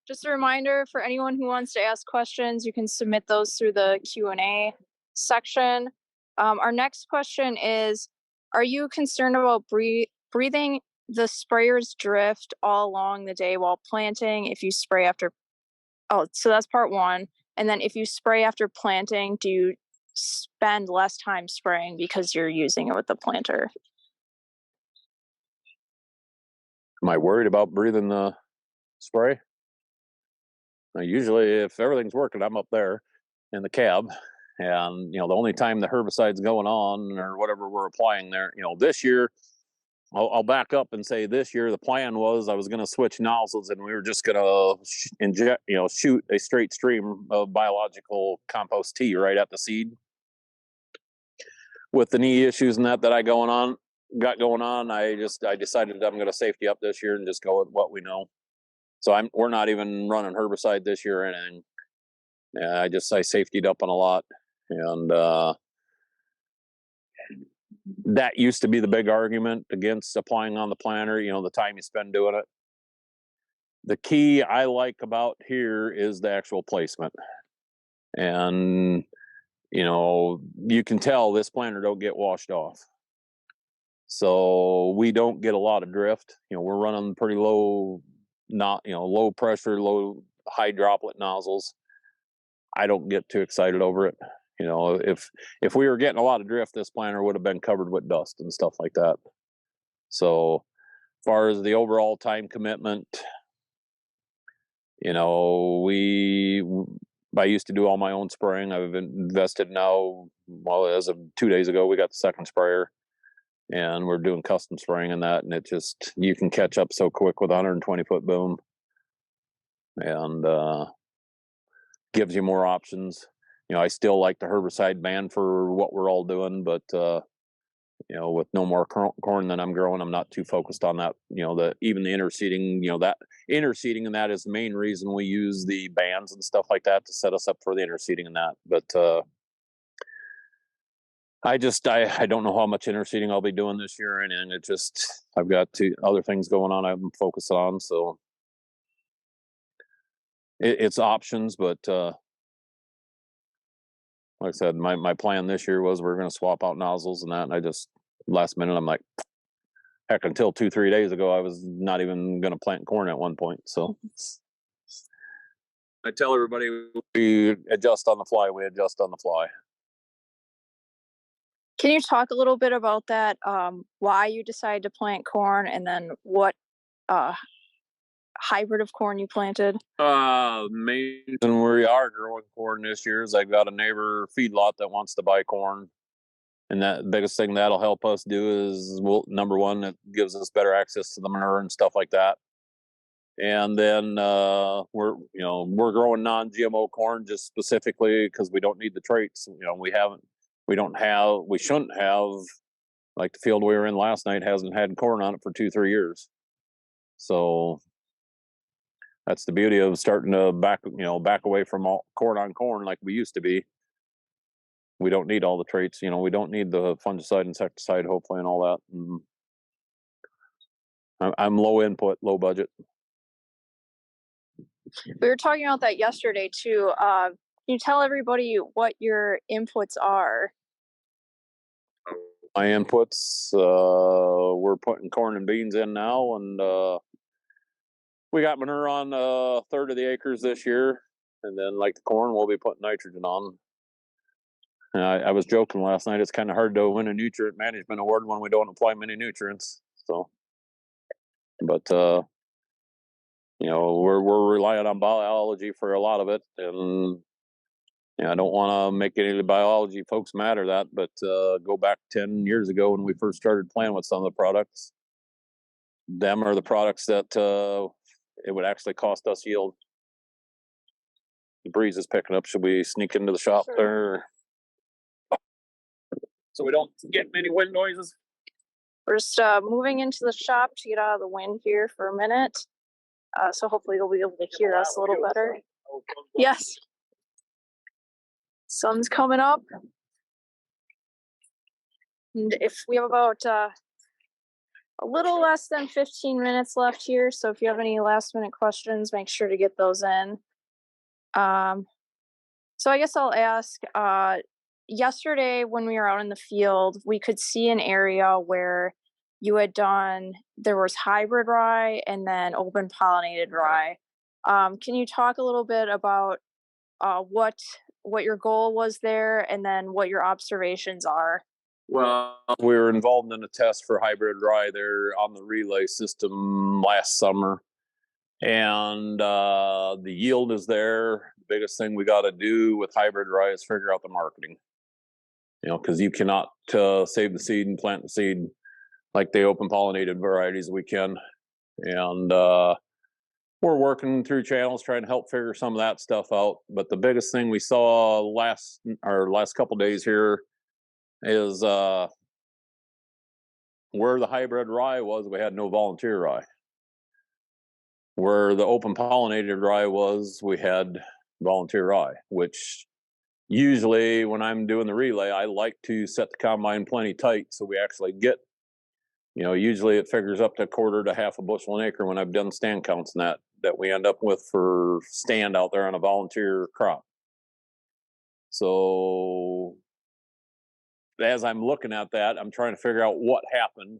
Just a reminder for anyone who wants to ask questions, you can submit those through the Q&A section. Our next question is, are you concerned about breathing the sprayers drift all along the day while planting if you spray after. Oh, so that's part one. And then if you spray after planting, do you spend less time spraying because you're using it with the planter? Am I worried about breathing the spray? Usually, if everything's working, I'm up there in the cab, and the only time the herbicide's going on or whatever we're applying there. This year, I'll back up and say this year the plan was I was going to switch nozzles and we were just going to inject, shoot a straight stream of biological compost tea right at the seed. With the knee issues and that I got going on, I decided I'm going to safety up this year and just go with what we know. So we're not even running herbicide this year or anything. Yeah, I safetied up on a lot, and that used to be the big argument against applying on the planter. The time you spend doing it. The key I like about here is the actual placement, and you can tell this planter don't get washed off, so we don't get a lot of drift. We're running pretty low, not low pressure, low high droplet nozzles. I don't get too excited over it. If we were getting a lot of drift, this planter would have been covered with dust and stuff like that. So, as far as the overall time commitment, I used to do all my own spraying. I've invested now. Well, as of 2 days ago, we got the second sprayer, and we're doing custom spraying in that. And you can catch up so quick with a 120-foot boom, and gives you more options. I still like the herbicide ban for what we're all doing, but with no more corn than I'm growing, I'm not too focused on that. Even the interseeding, that interseeding and that is the main reason we use the bans and stuff like that to set us up for the interseeding and that. But I don't know how much interseeding I'll be doing this year, and I've got other things going on I'm focused on, so it's options, but like I said, my plan this year was we're going to swap out nozzles and that, and last minute I'm like, heck, until 2-3 days ago I was not even going to plant corn at one point. So I tell everybody we adjust on the fly. We adjust on the fly. Can you talk a little bit about that? Why you decided to plant corn, and then what hybrid of corn you planted? Main reason we are growing corn this year is I've got a neighbor feedlot that wants to buy corn. And that biggest thing that'll help us do is, well, number one, it gives us better access to the manure and stuff like that. And then we're growing non-GMO corn just specifically because we don't need the traits. We shouldn't have, like the field we were in last night hasn't had corn on it for 2-3 years. So that's the beauty of starting to back away from all corn on corn like we used to be. We don't need all the traits, we don't need the fungicide, insecticide, hopefully, and all that. I'm low input, low budget. We were talking about that yesterday too. Can you tell everybody what your inputs are? My inputs, we're putting corn and beans in now, and we got manure on a third of the acres this year, and then like the corn, we'll be putting nitrogen on. And I was joking last night. It's kind of hard to win a nutrient management award when we don't apply many nutrients. So, but we're relying on biology for a lot of it, and I don't want to make any of the biology folks mad or that, but go back 10 years ago when we first started playing with some of the products. Them are the products that it would actually cost us yield. The breeze is picking up. Should we sneak into the shop there? So we don't get many wind noises. We're just moving into the shop to get out of the wind here for a minute. So hopefully you'll be able to hear us a little better. Yes. Sun's coming up. And if we have about a little less than 15 minutes left here, so if you have any last minute questions, make sure to get those in. So I guess I'll ask, yesterday when we were out in the field, we could see an area where you had done there was hybrid rye and then open pollinated rye. Can you talk a little bit about what your goal was there and then what your observations are? Well, we were involved in a test for hybrid rye there on the relay system last summer, and the yield is there. The biggest thing we got to do with hybrid rye is figure out the marketing. Because you cannot save the seed and plant the seed like the open pollinated varieties we can, and we're working through channels trying to help figure some of that stuff out. But the biggest thing we saw last couple days here is where the hybrid rye was, we had no volunteer rye. Where the open pollinated rye was, we had volunteer rye, which usually when I'm doing the relay, I like to set the combine plenty tight so we actually get, usually it figures up to a quarter to half a bushel an acre when I've done stand counts and that we end up with for stand out there on a volunteer crop. So as I'm looking at that, I'm trying to figure out what happened.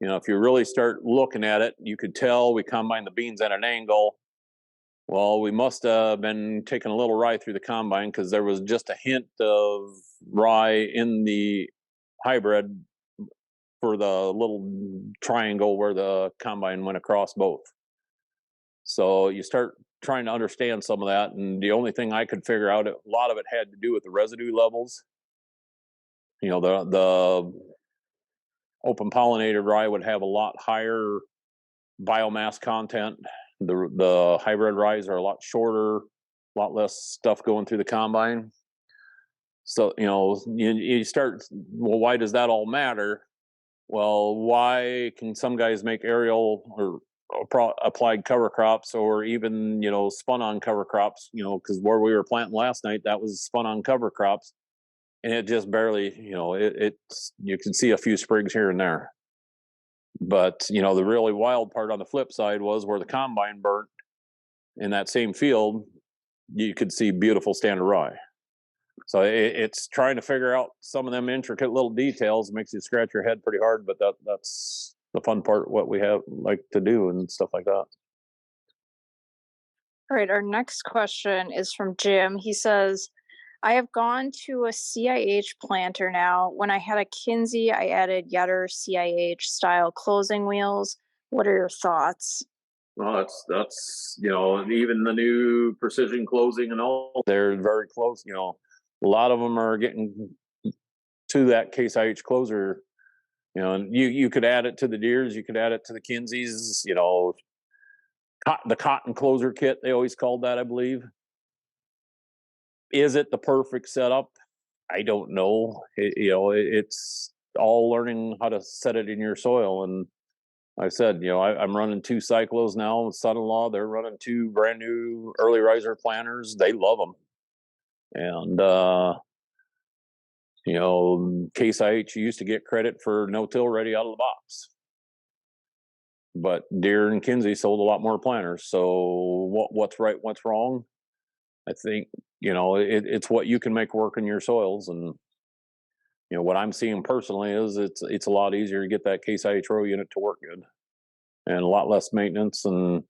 If you really start looking at it, you could tell we combined the beans at an angle. Well, we must have been taking a little rye through the combine because there was just a hint of rye in the hybrid for the little triangle where the combine went across both. So you start trying to understand some of that, and the only thing I could figure out, a lot of it had to do with the residue levels. The open pollinated rye would have a lot higher biomass content. The hybrid ryes are a lot shorter, a lot less stuff going through the combine. So you start, well, why does that all matter? Well, why can some guys make aerial or applied cover crops, or even spun on cover crops? Because where we were planting last night, that was spun on cover crops, and it just barely, it's you can see a few sprigs here and there. But the really wild part on the flip side was where the combine burnt in that same field, you could see beautiful standard rye. So it's trying to figure out some of them intricate little details. Makes you scratch your head pretty hard, but that's the fun part, what we have like to do and stuff like that. All right, our next question is from Jim. He says, I have gone to a CIH planter now. When I had a Kinsey, I added Yetter CIH style closing wheels. What are your thoughts? Well, that's even the new precision closing and all, they're very close. A lot of them are getting to that Case IH closer. And you could add it to the Deers, you could add it to the Kinseys. The cotton closer kit, they always called that, I believe. Is it the perfect setup? I don't know. It's all learning how to set it in your soil. And I said, I'm running 2 cyclos now. Son-in-law, they're running 2 brand new early riser planters. They love them. And Case IH used to get credit for no-till ready out of the box, but Deere and Kinsey sold a lot more planters. So what's right, what's wrong? I think it's what you can make work in your soils. And what I'm seeing personally is it's a lot easier to get that Case IH row unit to work good, and a lot less maintenance. And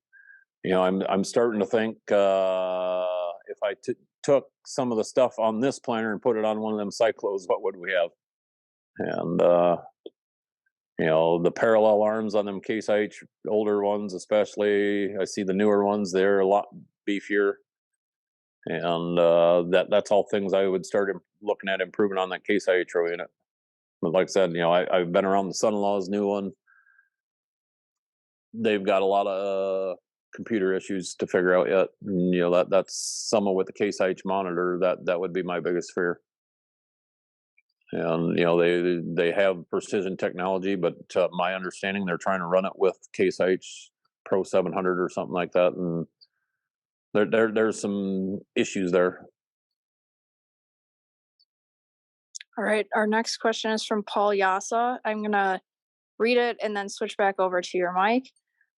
I'm starting to think if I took some of the stuff on this planter and put it on one of them cyclos, what would we have? And the parallel arms on them Case IH older ones, especially, I see the newer ones, they're a lot beefier. And that's all things I would start looking at improving on that Case IH row unit. But like I said, I've been around the Son-in-law's new one. They've got a lot of computer issues to figure out yet. And, that's some of with the Case IH monitor. That would be my biggest fear. And they have precision technology, but my understanding, they're trying to run it with Case IH Pro 700 or something like that, and there's some issues there. All right, our next question is from Paul Yasa. I'm gonna read it and then switch back over to your mic.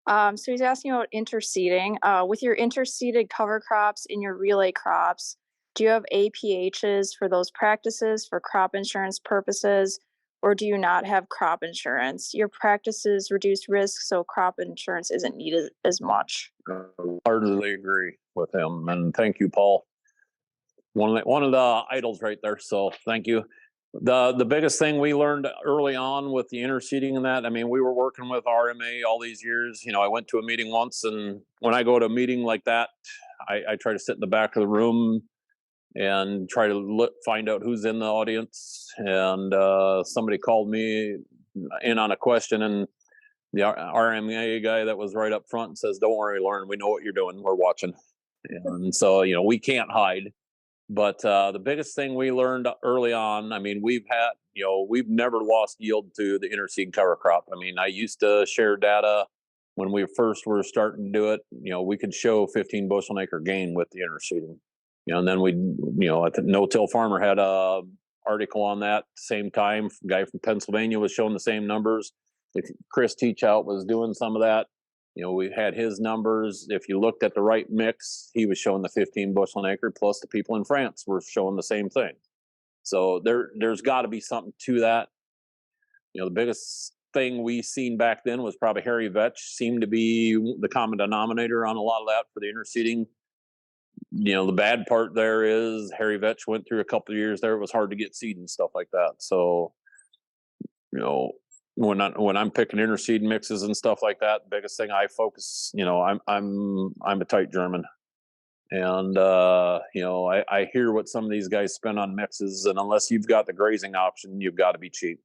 So he's asking about interseeding. With your interseeded cover crops in your relay crops, do you have APHs for those practices for crop insurance purposes, or do you not have crop insurance? Your practices reduce risk, so crop insurance isn't needed as much. Hardly agree with him, and thank you, Paul. One of the idols right there. So thank you. The biggest thing we learned early on with the interseeding and that, I mean, we were working with RMA all these years. You know, I went to a meeting once, and when I go to a meeting like that, I try to sit in the back of the room and try to find out who's in the audience. And somebody called me in on a question, and the RMA guy that was right up front says, "Don't worry, Lauren, we know what you're doing. We're watching." And so, you know, we can't hide. But the biggest thing we learned early on, I mean, we've never lost yield to the interseed cover crop. I mean, I used to share data when we first were starting to do it. You know, we could show 15 bushel an acre gain with the interseeding. You know, and then I think No-Till Farmer had a article on that same time. A guy from Pennsylvania was showing the same numbers. If Chris Teachout was doing some of that, you know, we had his numbers. If you looked at the right mix, he was showing the 15 bushel an acre, plus the people in France were showing the same thing. So there's got to be something to that. You know, the biggest thing we seen back then was probably hairy vetch seemed to be the common denominator on a lot of that for the interseeding. You know, the bad part there is hairy vetch went through a couple of years there. It was hard to get seed and stuff like that. So, you know, when I'm picking interseed mixes and stuff like that, the biggest thing I focus, you know, I'm a tight German, and you know, I hear what some of these guys spend on mixes, and unless you've got the grazing option, you've got to be cheap.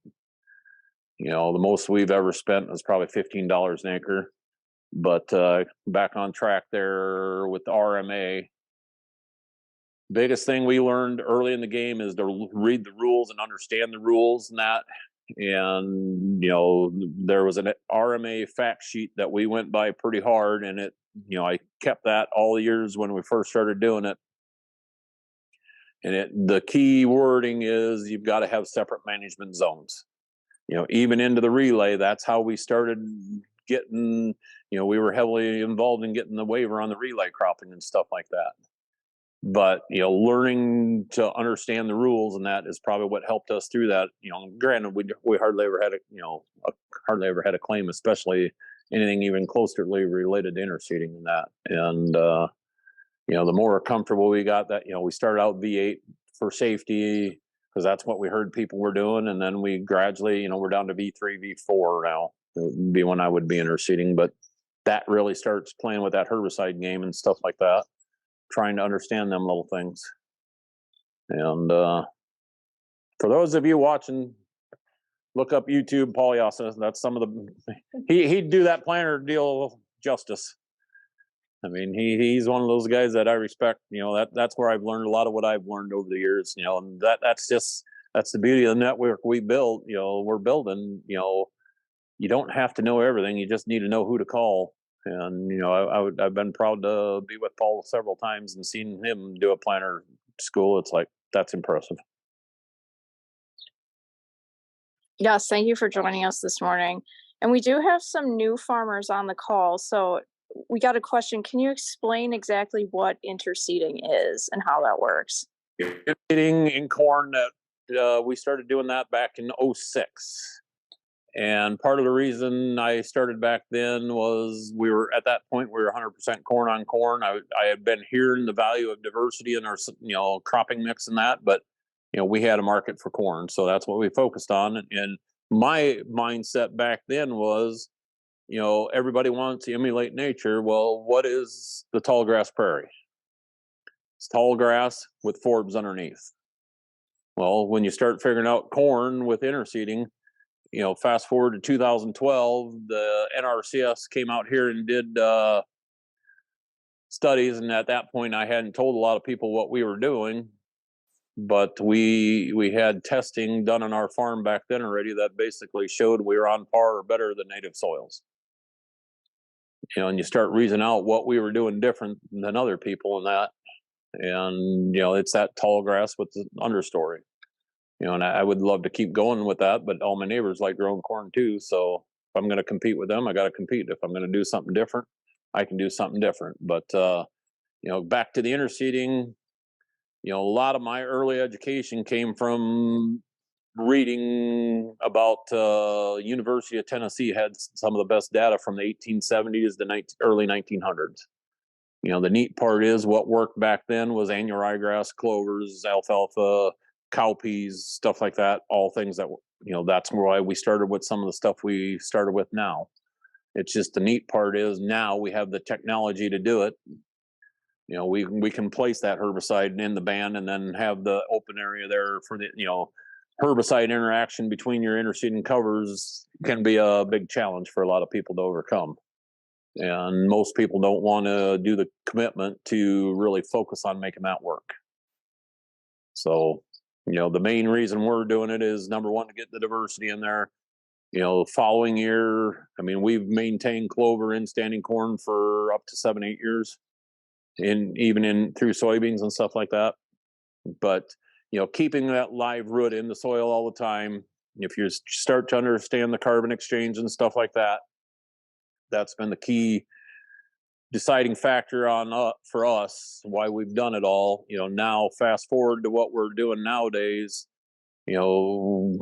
You know, the most we've ever spent was probably $15 an acre. But back on track there with the RMA, biggest thing we learned early in the game is to read the rules and understand the rules and that. And you know, there was an RMA fact sheet that we went by pretty hard, and it, you know, I kept that all the years when we first started doing it. And the key wording is you've got to have separate management zones. You know, even into the relay, that's how we started getting, you know, we were heavily involved in getting the waiver on the relay cropping and stuff like that. But you know, learning to understand the rules and that is probably what helped us through that. You know, granted, we hardly ever had hardly ever had a claim, especially anything even closely related to interseeding and that. And you know, the more comfortable we got, that, you know, we started out V8 for safety because that's what we heard people were doing, and then we gradually, you know, we're down to V3, V4 now. It would be when I would be interseeding, but that really starts playing with that herbicide game and stuff like that, trying to understand them little things. And for those of you watching, look up YouTube Paul Yassa. That's some of the he'd do that planter deal justice. I mean, he's one of those guys that I respect. You know, that's where I've learned a lot of what I've learned over the years. You know, and that's the beauty of the network we built. You know, we're building. You know, you don't have to know everything. You just need to know who to call. And you know, I've been proud to be with Paul several times and seen him do a planter school. It's like, that's impressive. Yes, thank you for joining us this morning. And we do have some new farmers on the call. So we got a question. Can you explain exactly what interseeding is and how that works? Eating in corn, that we started doing that back in '06. And part of the reason I started back then was we were at that point, we were 100% corn on corn. I had been hearing the value of diversity in our, you know, cropping mix and that, but you know, we had a market for corn, so that's what we focused on. And my mindset back then was, you know, everybody wants to emulate nature. Well, what is the tall grass prairie? It's tall grass with forbs underneath. Well, when you start figuring out corn with interseeding, you know, fast forward to 2012, the NRCS came out here and did studies, and at that point, I hadn't told a lot of people what we were doing, but we had testing done on our farm back then already that basically showed we were on par or better than native soils. You know, and you start reasoning out what we were doing different than other people in that, and you know, it's that tall grass with the understory. You know, and I would love to keep going with that, but all my neighbors like growing corn too. So if I'm going to compete with them, I got to compete. If I'm going to do something different, I can do something different. But you know, back to the interseeding, you know, a lot of my early education came from reading about University of Tennessee had some of the best data from the 1870s to early 1900s. The neat part is what worked back then was annual ryegrass, clovers, alfalfa, cowpeas, stuff like that. All things that that's why we started with some of the stuff we started with now. It's just the neat part is now we have the technology to do it. We can place that herbicide in the band and then have the open area there for the herbicide interaction between your interseed and covers can be a big challenge for a lot of people to overcome. And most people don't want to do the commitment to really focus on making that work. So, the main reason we're doing it is number one, to get the diversity in there. Following year, we've maintained clover in standing corn for up to 7-8 years, even in through soybeans and stuff like that. But keeping that live root in the soil all the time. If you start to understand the carbon exchange and stuff like that, that's been the key deciding factor for us why we've done it all. Now fast forward to what we're doing nowadays. We're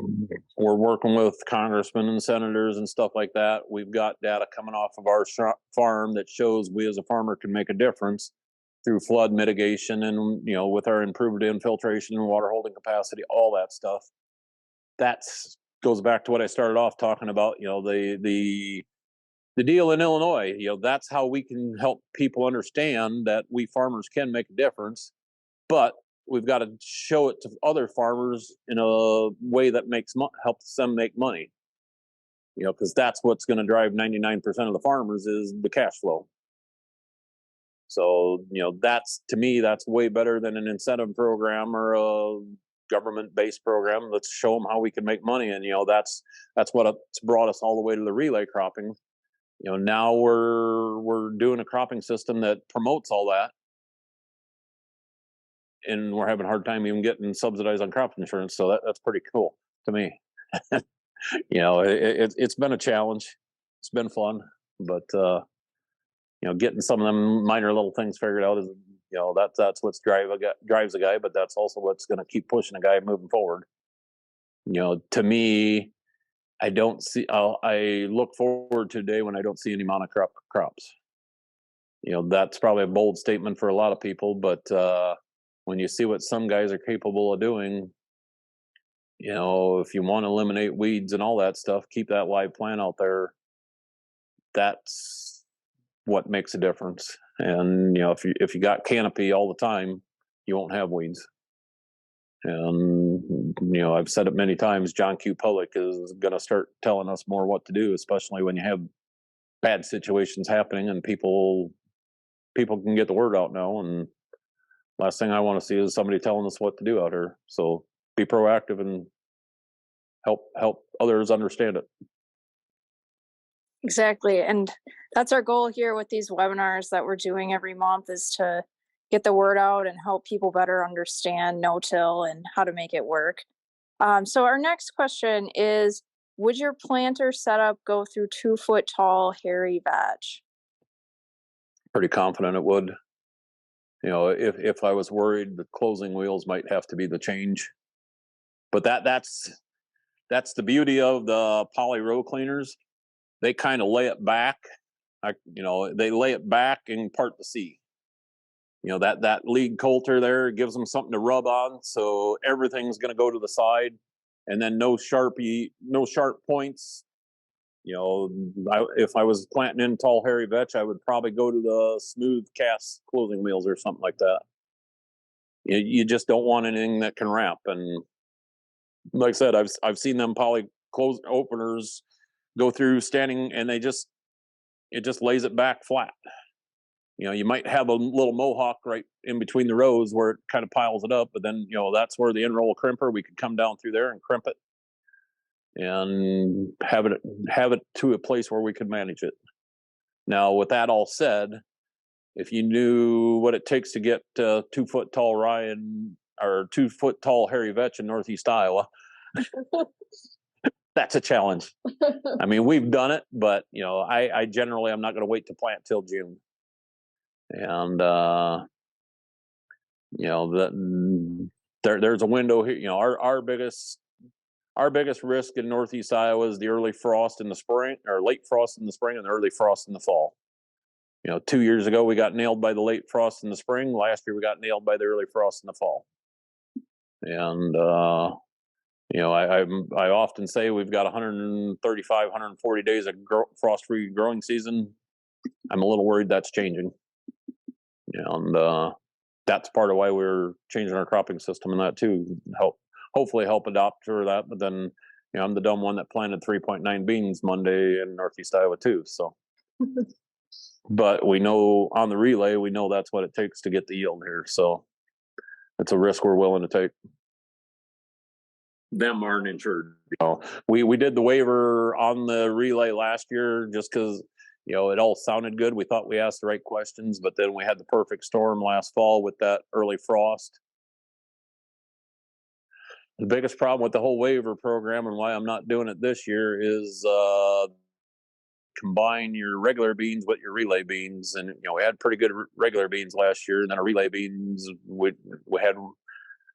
working with congressmen and senators and stuff like that. We've got data coming off of our farm that shows we as a farmer can make a difference through flood mitigation and with our improved infiltration and water holding capacity, all that stuff. That goes back to what I started off talking about. The deal in Illinois. That's how we can help people understand that we farmers can make a difference, but we've got to show it to other farmers in a way that helps them make money. Because that's what's going to drive 99% of the farmers is the cash flow. So, that's, to me, that's way better than an incentive program or a government-based program. Let's show them how we can make money. And, that's what's brought us all the way to the relay cropping. Now we're doing a cropping system that promotes all that. And we're having a hard time even getting subsidized on crop insurance. So that's pretty cool to me. It's been a challenge. It's been fun, but, getting some of them minor little things figured out is, that's what's drives a guy, but that's also what's going to keep pushing a guy moving forward. To me, I look forward to a day when I don't see any monocrop crops. That's probably a bold statement for a lot of people, but when you see what some guys are capable of doing, if you want to eliminate weeds and all that stuff, keep that live plant out there. That's what makes a difference. And if you got canopy all the time, you won't have weeds. And I've said it many times, John Q. Public is going to start telling us more what to do, especially when you have bad situations happening and people can get the word out now. And last thing I want to see is somebody telling us what to do out here. So be proactive and help others understand it. Exactly. And that's our goal here with these webinars that we're doing every month, is to get the word out and help people better understand no-till and how to make it work. So our next question is, would your planter setup go through 2-foot tall hairy vetch? Pretty confident it would. If I was worried, the closing wheels might have to be the change. But that's the beauty of the poly row cleaners. They kind of lay it back. They lay it back and part the C. That lead coulter there gives them something to rub on, so everything's going to go to the side, and then no sharp points. If I was planting in tall hairy vetch, I would probably go to the smooth cast closing wheels or something like that. You just don't want anything that can wrap. And like I said, I've seen them poly close openers go through standing, and it just lays it back flat. You might have a little mohawk right in between the rows where it kind of piles it up, but then, that's where the end-roll crimper, we could come down through there and crimp it and have it to a place where we could manage it. Now, with that all said, if you knew what it takes to get 2-foot tall rye or 2-foot tall hairy vetch in Northeast Iowa, that's a challenge. We've done it, but, I generally, I'm not going to wait to plant till June. And there's a window here. Our biggest Our biggest risk in Northeast Iowa is the early frost in the spring, or late frost in the spring, and the early frost in the fall. 2 years ago we got nailed by the late frost in the spring. Last year we got nailed by the early frost in the fall. And I often say we've got 135, 140 days of frost-free growing season. I'm a little worried that's changing, and that's part of why we're changing our cropping system and that too. Hopefully help adopt for that. But then, I'm the dumb one that planted 3.9 beans Monday in Northeast Iowa too. So, but we know on the relay, we know that's what it takes to get the yield here. So it's a risk we're willing to take. Them aren't insured. We did the waiver on the relay last year just because it all sounded good. We thought we asked the right questions, but then we had the perfect storm last fall with that early frost. The biggest problem with the whole waiver program and why I'm not doing it this year is combine your regular beans with your relay beans, and we had pretty good regular beans last year, and then our relay beans we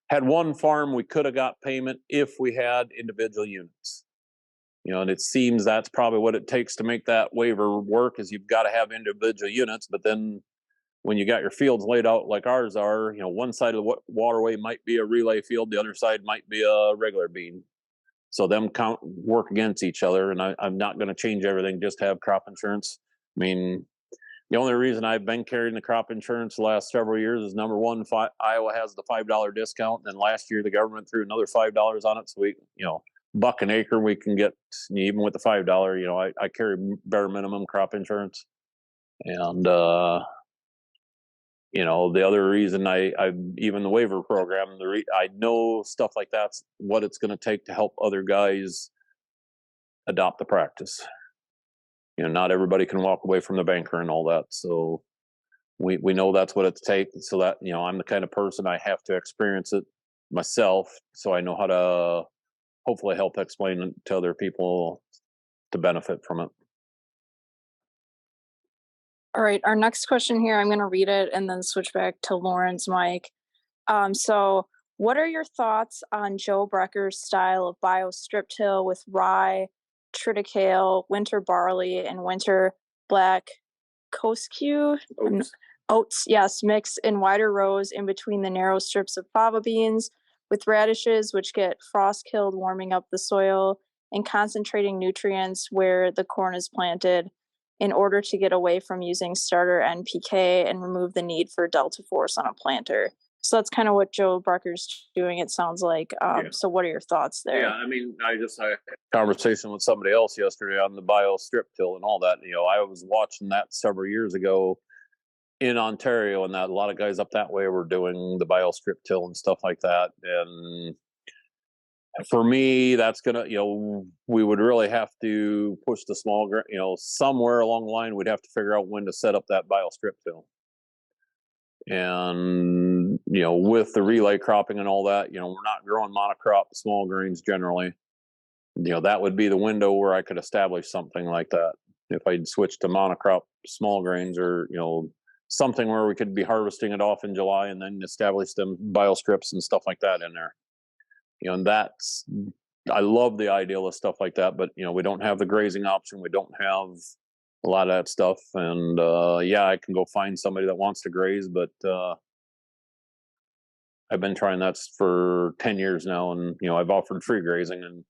had one farm we could have got payment if we had individual units. And it seems that's probably what it takes to make that waiver work, is you've got to have individual units. But then when you got your fields laid out like ours are, one side of the waterway might be a relay field, the other side might be a regular bean. So them work against each other, and I'm not going to change everything just to have crop insurance. I mean, the only reason I've been carrying the crop insurance the last several years is, number one, Iowa has the $5 discount. And then last year the government threw another $5 on it. So we, buck an acre, we can get, even with the $5, I carry bare minimum crop insurance. And, the other reason I even the waiver program, I know stuff like that's what it's going to take to help other guys adopt the practice. Not everybody can walk away from the banker and all that. So we know that's what it takes. So that, I'm the kind of person, I have to experience it myself, so I know how to hopefully help explain it to other people to benefit from it. All right, our next question here, I'm going to read it and then switch back to Lauren's mic. So what are your thoughts on Joe Brecker's style of bio strip till with rye, triticale, winter barley, and winter black cosque? Oats, yes, mixed in wider rows in between the narrow strips of fava beans, with radishes, which get frost killed, warming up the soil and concentrating nutrients where the corn is planted, in order to get away from using starter NPK and remove the need for Delta Force on a planter. So that's kind of what Joe Brecker's doing, it sounds like. Yeah. So what are your thoughts there? Yeah, I mean, I just had a conversation with somebody else yesterday on the bio strip till and all that. I was watching that several years ago in Ontario, and that a lot of guys up that way were doing the bio strip till and stuff like that. And for me, that's gonna, we would really have to push the small, somewhere along the line, we'd have to figure out when to set up that bio strip till. And, with the relay cropping and all that, we're not growing monocrop small grains generally. That would be the window where I could establish something like that. If I'd switch to monocrop small grains, or, something where we could be harvesting it off in July and then establish them bio strips and stuff like that in there. And I love the idea of stuff like that, but, we don't have the grazing option. We don't have a lot of that stuff. And, I can go find somebody that wants to graze, but, I've been trying that for 10 years now. And, I've offered free grazing, and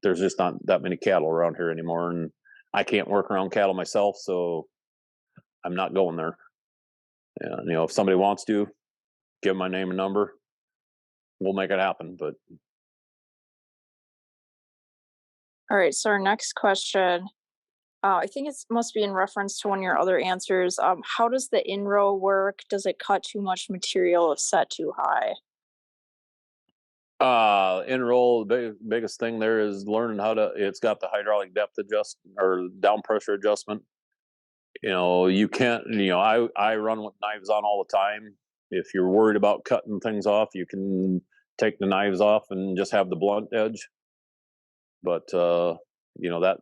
there's just not that many cattle around here anymore. And I can't work around cattle myself, so I'm not going there. And, if somebody wants to, give them my name and number, we'll make it happen. But all right, so our next question, I think it must be in reference to one of your other answers. How does the in-row work? Does it cut too much material if set too high? In-roll, the biggest thing there is learning it's got the hydraulic depth adjust or down pressure adjustment. You can't, I run with knives on all the time. If you're worried about cutting things off, you can take the knives off and just have the blunt edge. But, that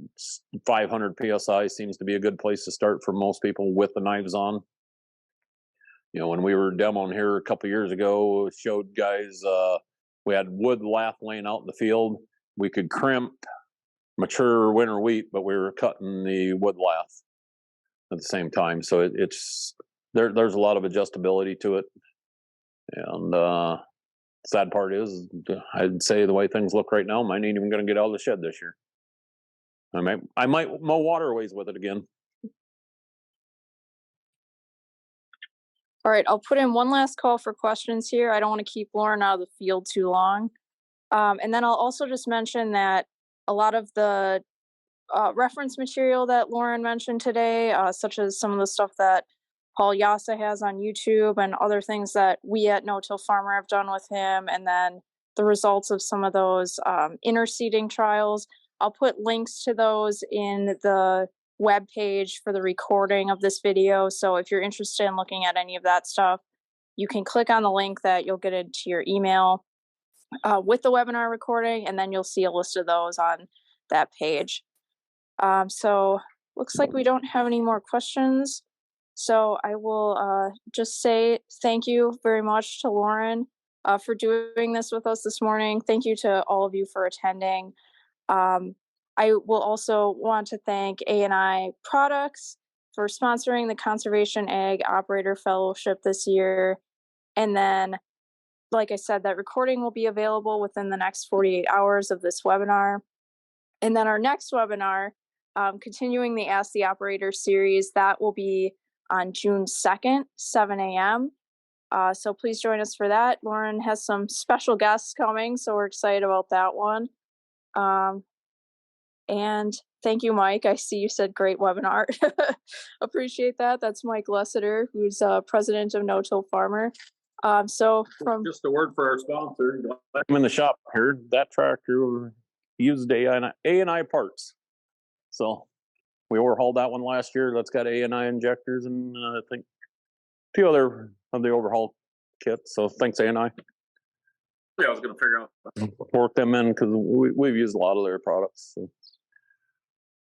500 PSI seems to be a good place to start for most people with the knives on. When we were demoing here a couple years ago, showed guys, we had wood lath laying out in the field, we could crimp mature winter wheat, but we were cutting the wood lath at the same time. So it's there's a lot of adjustability to it. And sad part is, I'd say the way things look right now, mine ain't even going to get out of the shed this year. I might mow waterways with it again. All right, I'll put in one last call for questions here. I don't want to keep Lauren out of the field too long. And then I'll also just mention that a lot of the reference material that Lauren mentioned today, such as some of the stuff that Paul Yassa has on YouTube and other things that we at No Till Farmer have done with him, and then the results of some of those interseeding trials. I'll put links to those in the web page for the recording of this video. So if you're interested in looking at any of that stuff, you can click on the link that you'll get into your email with the webinar recording, and then you'll see a list of those on that page. So looks like we don't have any more questions. So I will just say thank you very much to Lauren for doing this with us this morning. Thank you to all of you for attending. I will also want to thank A&I Products for sponsoring the Conservation Ag Operator Fellowship this year. And then, like I said, that recording will be available within the next 48 hours of this webinar. And then our next webinar, continuing the Ask the Operator series, that will be on June 2nd, 7 a.m. So please join us for that. Lauren has some special guests coming, so we're excited about that one. And thank you, Mike. I see you said great webinar. Appreciate that. That's Mike Lessiter, who's president of No Till Farmer. So from Just a word for our sponsor. I'm in the shop here. That tractor used A&I parts. So we overhauled that one last year. That's got A&I injectors and I think a few other of the overhaul kits. So thanks, A&I. Yeah, I was going to figure out work them in because we've used a lot of their products. So.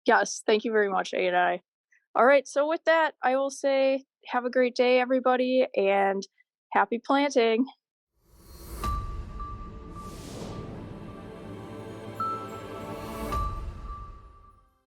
Yes, thank you very much, A&I. All right, so with that, I will say have a great day, everybody, and happy planting.